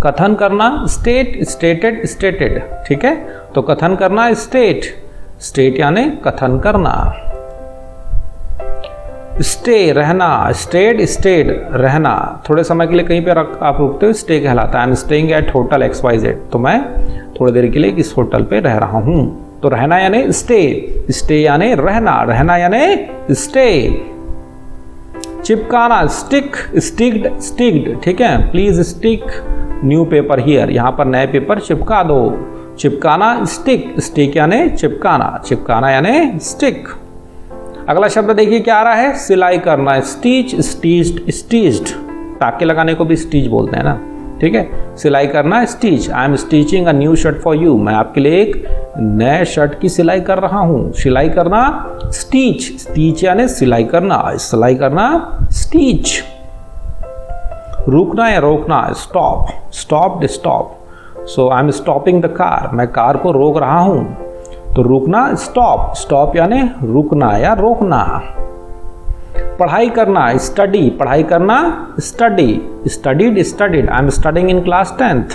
कथन करना, स्टेट, स्टेटेड, स्टेटेड, ठीक है, तो कथन करना स्टेट, स्टेट यानी कथन करना। स्टे, रहना, स्टेड, स्टेड, रहना, थोड़े समय के लिए कहीं पे आप रुकते हो, स्टे कहलाता है। I am staying at hotel XYZ, तो मैं थोड़ी देर के लिए इस होटल पे रह रहा हूं, तो रहना यानी स्टे, स्टे यानी रहना, रहना यानी स्टे। चिपकाना, स्टिक, स्टिक्ड, स्टिक्ड, ठीक है, please stick new paper here, यहां पर नए पेपर चिपका दो। चिपकाना स्टिक, स्टिक यानी चिपकाना, चिपकाना यानी स्टिक। अगला शब्द देखिए क्या आ रहा है, सिलाई करना, स्टीच, स्टीच्ड, स्टीच्ड, टाके लगाने को भी स्टीच बोलते हैं ना, ठीक है, सिलाई करना stitch. I am stitching a new shirt for you, मैं आपके लिए एक नए शर्ट की सिलाई कर रहा हूं। सिलाई करना स्टीच, स्टीच यानी सिलाई करना, सिलाई करना स्टीच। रुकना या रोकना, stop, stopped, stop, so I am stopping the car, मैं कार को रोक रहा हूं, तो रुकना स्टॉप, स्टॉप यानी रुकना या रोकना। पढ़ाई करना, स्टडी, पढ़ाई करना study, studied, studied, I am studying in class 10th,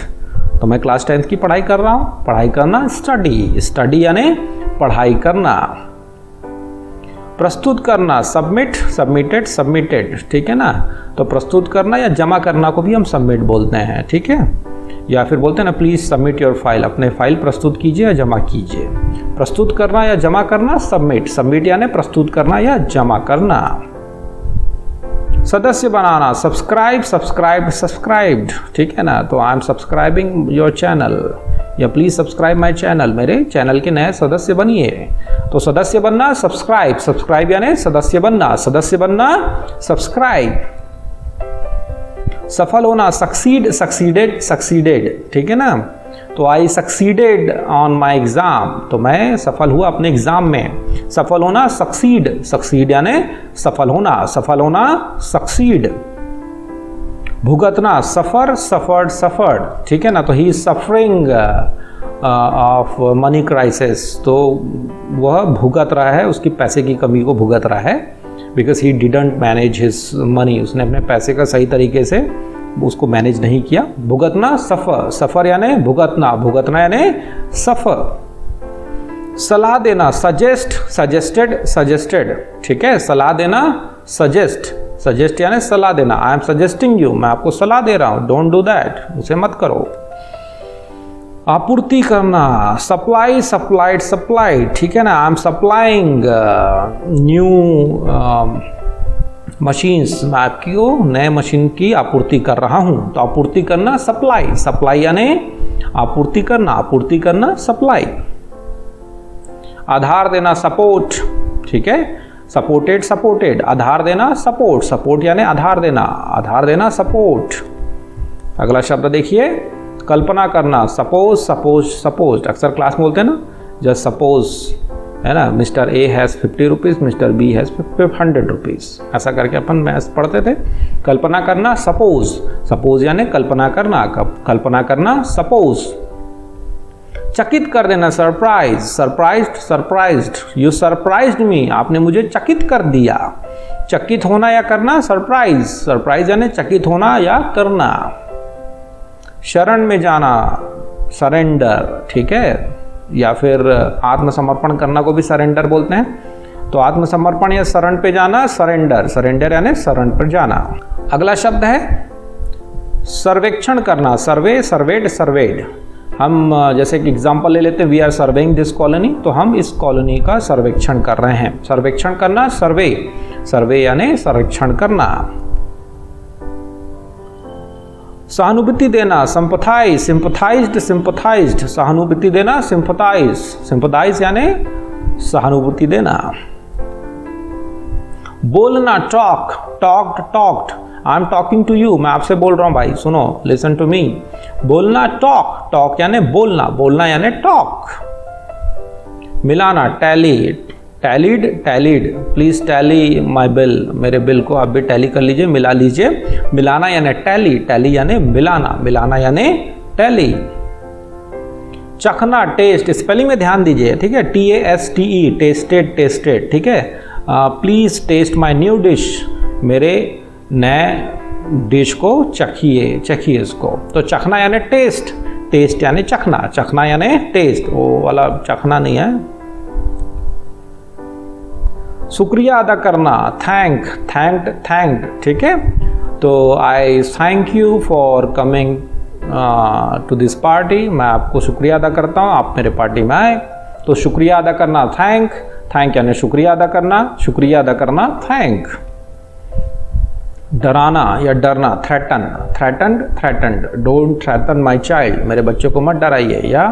तो मैं क्लास 10th की पढ़ाई कर रहा हूं, पढ़ाई करना स्टडी, स्टडी यानी पढ़ाई करना। प्रस्तुत करना, सबमिट, सबमिटेड, सबमिटेड, ठीक है ना, तो प्रस्तुत करना या जमा करना को भी हम सबमिट बोलते हैं, ठीक है, या फिर बोलते हैं ना प्लीज सबमिट योर फाइल, अपने फाइल प्रस्तुत कीजिए या जमा कीजिए। प्रस्तुत करना या जमा करना सबमिट, सबमिट यानी प्रस्तुत करना या जमा करना। सदस्य बनाना, सब्सक्राइब, सब्सक्राइब, सब्सक्राइब्ड, ठीक है ना, तो I M subscribing your channel, या प्लीज सब्सक्राइब माय चैनल, मेरे चैनल के नए सदस्य बनिए। तो सदस्य बनना सब्सक्राइब, सब्सक्राइब यानी सदस्य बनना, सदस्य बनना सब्सक्राइब। सफल होना, सक्सीड, सक्सीडेड, सक्सीडेड, ठीक है ना, तो आई सक्सीडेड ऑन माई एग्जाम, तो मैं सफल हुआ अपने एग्जाम में। सफल होना सक्सीड, सक्सीड यानी सफल होना, सफल होना सक्सीड। भुगतना, सफर, सफर्ड, सफर्ड, ठीक है ना। तो he is suffering of money crisis, तो वह भुगत रहा है, उसकी पैसे की कमी को भुगत रहा है, because he didn't manage his money, उसने अपने पैसे का सही तरीके से उसको मैनेज नहीं किया। भुगतना, सफर, सफर यानी भुगतना, भुगतना यानी सफर। सलाह देना, सजेस्ट, सजेस्टेड, सजेस्टेड, ठीक है। सलाह देना, सजेस्ट, सजेस्ट यानी सलाह देना। आई एम सजेस्टिंग यू, मैं आपको सलाह दे रहा हूं, डोंट डू दैट, उसे मत करो। आपूर्ति करना, सप्लाई, सप्लाइड, सप्लाइड, ठीक है ना। I M supplying new machines, मैं आपकी नए मशीन की आपूर्ति कर रहा हूं। तो आपूर्ति करना, सप्लाई, सप्लाई यानी आपूर्ति करना, आपूर्ति करना, सप्लाई। आधार देना, सपोर्ट, ठीक है। सपोर्टेड, सपोर्टेड, आधार देना, सपोर्ट, सपोर्ट यानी आधार देना, आधार देना, सपोर्ट। अगला शब्द देखिए, कल्पना करना, सपोज, सपोज, सपोज। अक्सर क्लास में बोलते हैं ना, जस्ट सपोज, है ना, mister A has 50 rupees, mister B has 100 rupees, ऐसा करके अपन मैथ्स पढ़ते थे। कल्पना करना, सपोज, सपोज यानी कल्पना करना, कल्पना करना, सपोज। चकित कर देना, surprise, surprised, surprised, you surprised me, आपने मुझे चकित कर दिया। चकित होना या करना, सरप्राइज, सरप्राइज यानी चकित होना या करना। शरण में जाना, सरेंडर, ठीक है, या फिर आत्मसमर्पण करना को भी सरेंडर बोलते हैं। तो आत्मसमर्पण या शरण पे जाना, सरेंडर, सरेंडर यानी शरण पर जाना। अगला शब्द है सर्वेक्षण करना, सर्वे, सर्वेड, सर्वेड। हम जैसे कि एग्जांपल ले लेते हैं, we are surveying this colony, तो हम इस कॉलोनी का सर्वेक्षण कर रहे हैं। सर्वेक्षण करना, सर्वे, सर्वे यानी सर्वेक्षण करना। सहानुभूति देना, सिंपथाइज, सिंपथाइज्ड, सिंपथाइज्ड, सहानुभूति देना, सिंपथाइज, सिंपथाइज यानी सहानुभूति देना। बोलना, talk, talked, talked, I am talking to you, मैं आपसे बोल रहा हूं भाई, सुनो, लिसन टू मी। बोलना, टॉक, टॉक यानी बोलना, बोलना यानी टॉक। मिलाना, tally, tallied, tallied, please tally my bill, मेरे बिल को आप भी टैली कर लीजिए, मिला लीजिए। मिलाना यानी टैली, टैली यानी मिलाना, मिलाना यानी टैली। चखना, टेस्ट, स्पेलिंग में ध्यान दीजिए, ठीक है, TASTE, टेस्टेड, टेस्टेड, ठीक है। Please test my new dish, मेरे नए डिश को चखिए, चखिए इसको। तो चखना यानी टेस्ट, टेस्ट यानी चखना, चखना यानी टेस्ट, वो वाला चखना नहीं है। शुक्रिया अदा करना, थैंक, थैंक्ड, थैंक्ड, ठीक है। तो I thank you for coming to this party, मैं आपको शुक्रिया अदा करता हूँ, आप मेरे पार्टी में आए। तो शुक्रिया अदा करना, थैंक, थैंक यानी शुक्रिया अदा करना, शुक्रिया अदा करना, थैंक। डराना या डरना, threaten, threatened, threatened, don't threaten my child, मेरे बच्चों को मत डराइए। या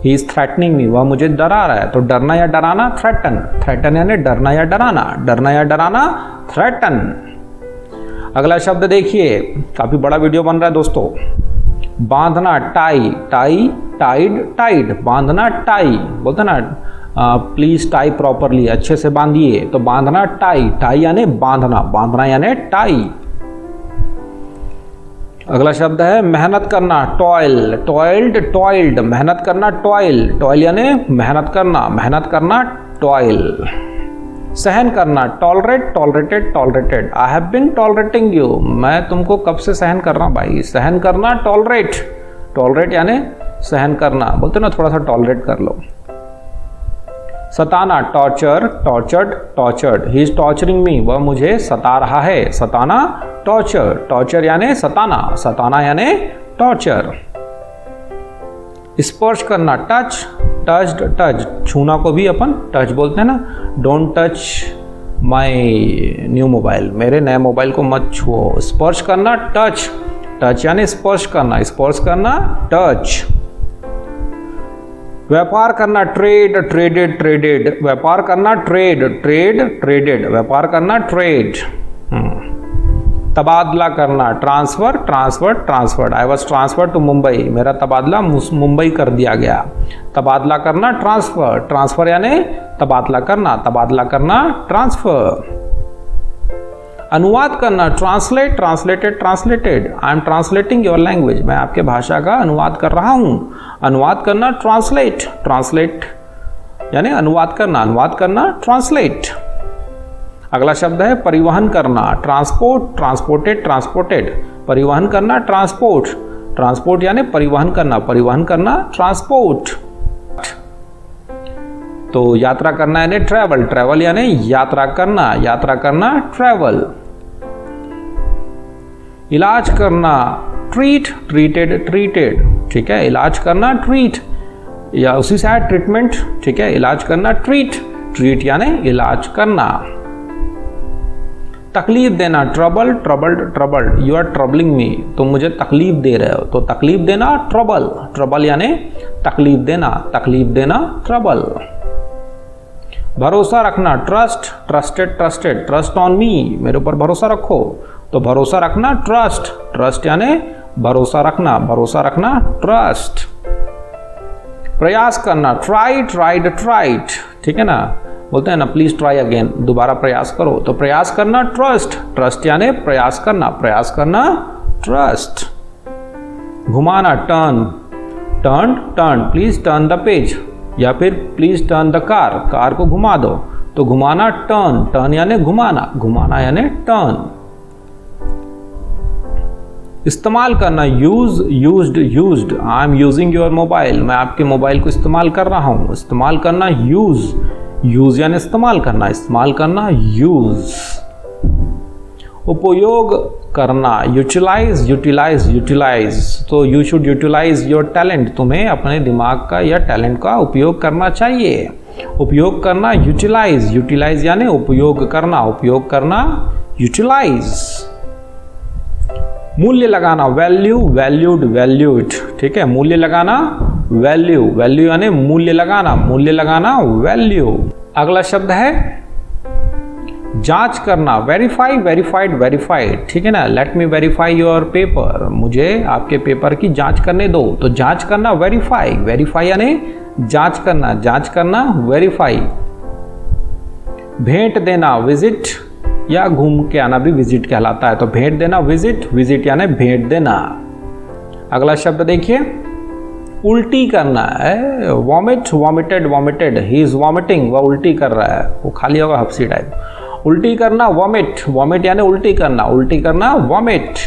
ही इज थ्रेटनिंग मी, वह मुझे डरा रहा है। तो डरना या डराना, थ्रेटन, थ्रेटन यानी डरना या डराना, डरना या डराना, थ्रेटन। अगला शब्द देखिए, काफी बड़ा वीडियो बन रहा है दोस्तों। बांधना, टाई, टाई, टाइड, टाइड, बांधना, टाई, बोलते ना, प्लीज टाई प्रॉपरली, अच्छे से बांधिए। तो बांधना, टाई, टाई यानी बांधना, बांधना यानी टाई। अगला शब्द है मेहनत करना, टॉयल, टॉयल्ड, टॉयल्ड, मेहनत करना, टॉयल, टॉयल यानी मेहनत करना, मेहनत करना, टॉयल। सहन करना, tolerate, tolerated, tolerated, I have been tolerating you, मैं तुमको कब से सहन कर रहा हूं भाई। सहन करना, टॉलरेट, टॉलरेट यानी सहन करना, बोलते ना थोड़ा सा टॉलरेट कर लो। सताना, torture, tortured, tortured, he is torturing me, वह मुझे सता रहा है। सताना, टॉर्चर, टॉर्चर यानी सताना, सताना यानी टॉर्चर। स्पर्श करना, टच, टच्ड, टच, छूना को भी अपन टच बोलते हैं ना। Don't touch my new mobile, मेरे नए मोबाइल को मत छुओ। स्पर्श करना, टच, टच यानी स्पर्श करना, स्पर्श करना, टच। व्यापार करना, ट्रेड, ट्रेडेड, ट्रेडेड, व्यापार करना, ट्रेड, ट्रेड, ट्रेडेड, व्यापार करना, ट्रेड। तबादला करना, transfer, transfer, transferred, I was transfer to Mumbai, मेरा तबादला मुंबई कर दिया गया। तबादला करना, ट्रांसफर, ट्रांसफर यानी तबादला करना, तबादला करना, ट्रांसफर। अनुवाद करना, translate, translated, translated, I am translating your language, मैं आपके भाषा का अनुवाद कर रहा हूँ। अनुवाद करना, ट्रांसलेट, ट्रांसलेट यानी अनुवाद करना, अनुवाद करना, ट्रांसलेट। अगला शब्द है परिवहन करना, ट्रांसपोर्ट, ट्रांसपोर्टेड, ट्रांसपोर्टेड, परिवहन करना, ट्रांसपोर्ट, ट्रांसपोर्ट यानी परिवहन करना, परिवहन करना, ट्रांसपोर्ट। तो यात्रा करना यानी ट्रैवल, ट्रैवल यानी यात्रा करना, यात्रा करना, ट्रैवल। इलाज करना, ट्रीट, ट्रीटेड, ट्रीटेड, ठीक है, इलाज करना, ट्रीट या उसी से है ट्रीटमेंट, ठीक है, इलाज करना, ट्रीट, ट्रीट यानी इलाज करना। तकलीफ देना, trouble, troubled, troubled, you are troubling me, तुम मुझे तकलीफ दे रहे हो, तो तकलीफ देना, ट्रबल, ट्रबल यानी तकलीफ देना, तकलीफ देना, ट्रबल। भरोसा रखना, trust, trusted, trusted, trust on me, मेरे ऊपर भरोसा रखो, तो भरोसा रखना, ट्रस्ट, ट्रस्ट यानी भरोसा रखना, भरोसा रखना, ट्रस्ट। प्रयास करना, ट्राई, ट्राइड, ट्राइड, ठीक है ना, बोलते हैं ना प्लीज ट्राई अगेन, दोबारा प्रयास करो, तो प्रयास करना, ट्रस्ट, ट्रस्ट यानी प्रयास करना, प्रयास करना, ट्रस्ट। घुमाना, turn, turn, turn, please turn the page, या फिर please turn the car, car को घुमा दो, तो घुमाना, टर्न, टर्न यानी घुमाना, घुमाना यानी टर्न। इस्तेमाल करना, use, used, used, I am using your mobile, मैं आपके मोबाइल को इस्तेमाल कर रहा हूं, इस्तेमाल करना, यूज, यूज यानी इस्तेमाल करना, इस्तेमाल करना, यूज। उपयोग करना, यूटिलाइज, यूटिलाइज, यूटिलाइज, तो you should utilise your talent, तुम्हें अपने दिमाग का या टैलेंट का उपयोग करना चाहिए। उपयोग करना, यूटिलाइज, यूटिलाइज यानी उपयोग करना, उपयोग करना, यूटिलाइज। मूल्य लगाना, वैल्यू, वैल्यूड, वैल्यूड, ठीक है, मूल्य लगाना, वैल्यू, वैल्यू यानी मूल्य लगाना, मूल्य लगाना, वैल्यू। अगला शब्द है जांच करना, वेरीफाई, वेरीफाइड, वेरीफाइड, ठीक है ना, let me verify your paper, मुझे आपके पेपर की जांच करने दो, तो जांच करना, वेरीफाई, वेरीफाई यानी जांच करना, जांच करना, वेरीफाई। भेंट देना, विजिट या घूम के आना भी विजिट कहलाता है, तो भेंट देना, विजिट, विजिट यानी भेंट देना। अगला शब्द देखिए, उल्टी करना है, vomit, vomited, vomited, he is vomiting, वह उल्टी कर रहा है, वो खाली होगा हफ्सी टाइप। उल्टी करना, वॉमिट, वॉमिट यानी उल्टी करना, उल्टी करना, वॉमिट।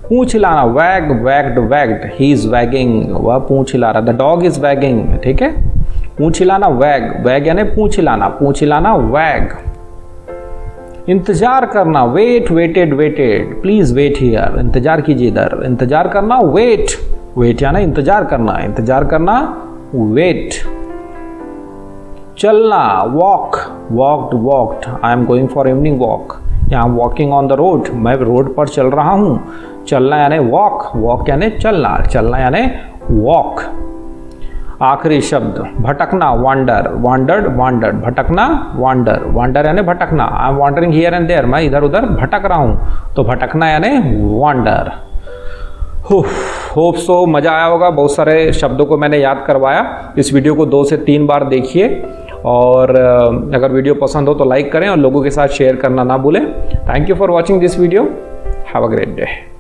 पूंछ हिलाना, वैग, waged, waged, he is waging, वह पूंछ हिला रहा, द डॉग इज वैगिंग, ठीक है, पूंछ हिलाना, वैग, वैग यानी पूंछ हिलाना, पूंछ हिलाना, वैग। इंतजार करना, wait, waited, waited, please wait here, इंतजार कीजिए इधर, इंतजार करना, वेट, वेट यानी इंतजार करना, इंतजार करना, वेट। चलना, walk, walked, walked, I am going for evening walk, यहाँ वॉकिंग ऑन द रोड, मैं रोड पर चल रहा हूँ, चलना यानी वॉक, वॉक यानी चलना, चलना यानी वॉक। आखिरी शब्द भटकना, वांडर, वांडर्ड, वांडर्ड, भटकना, वांडर, वांडर यानी भटकना, I am wandering here and there, मैं इधर उधर भटक रहा हूँ, तो भटकना यानी वांडर। होप सो मज़ा आया होगा, बहुत सारे शब्दों को मैंने याद करवाया। इस वीडियो को 2 से 3 बार देखिए, और अगर वीडियो पसंद हो तो लाइक करें और लोगों के साथ शेयर करना ना भूलें। Thank you for watching this video, have a great day.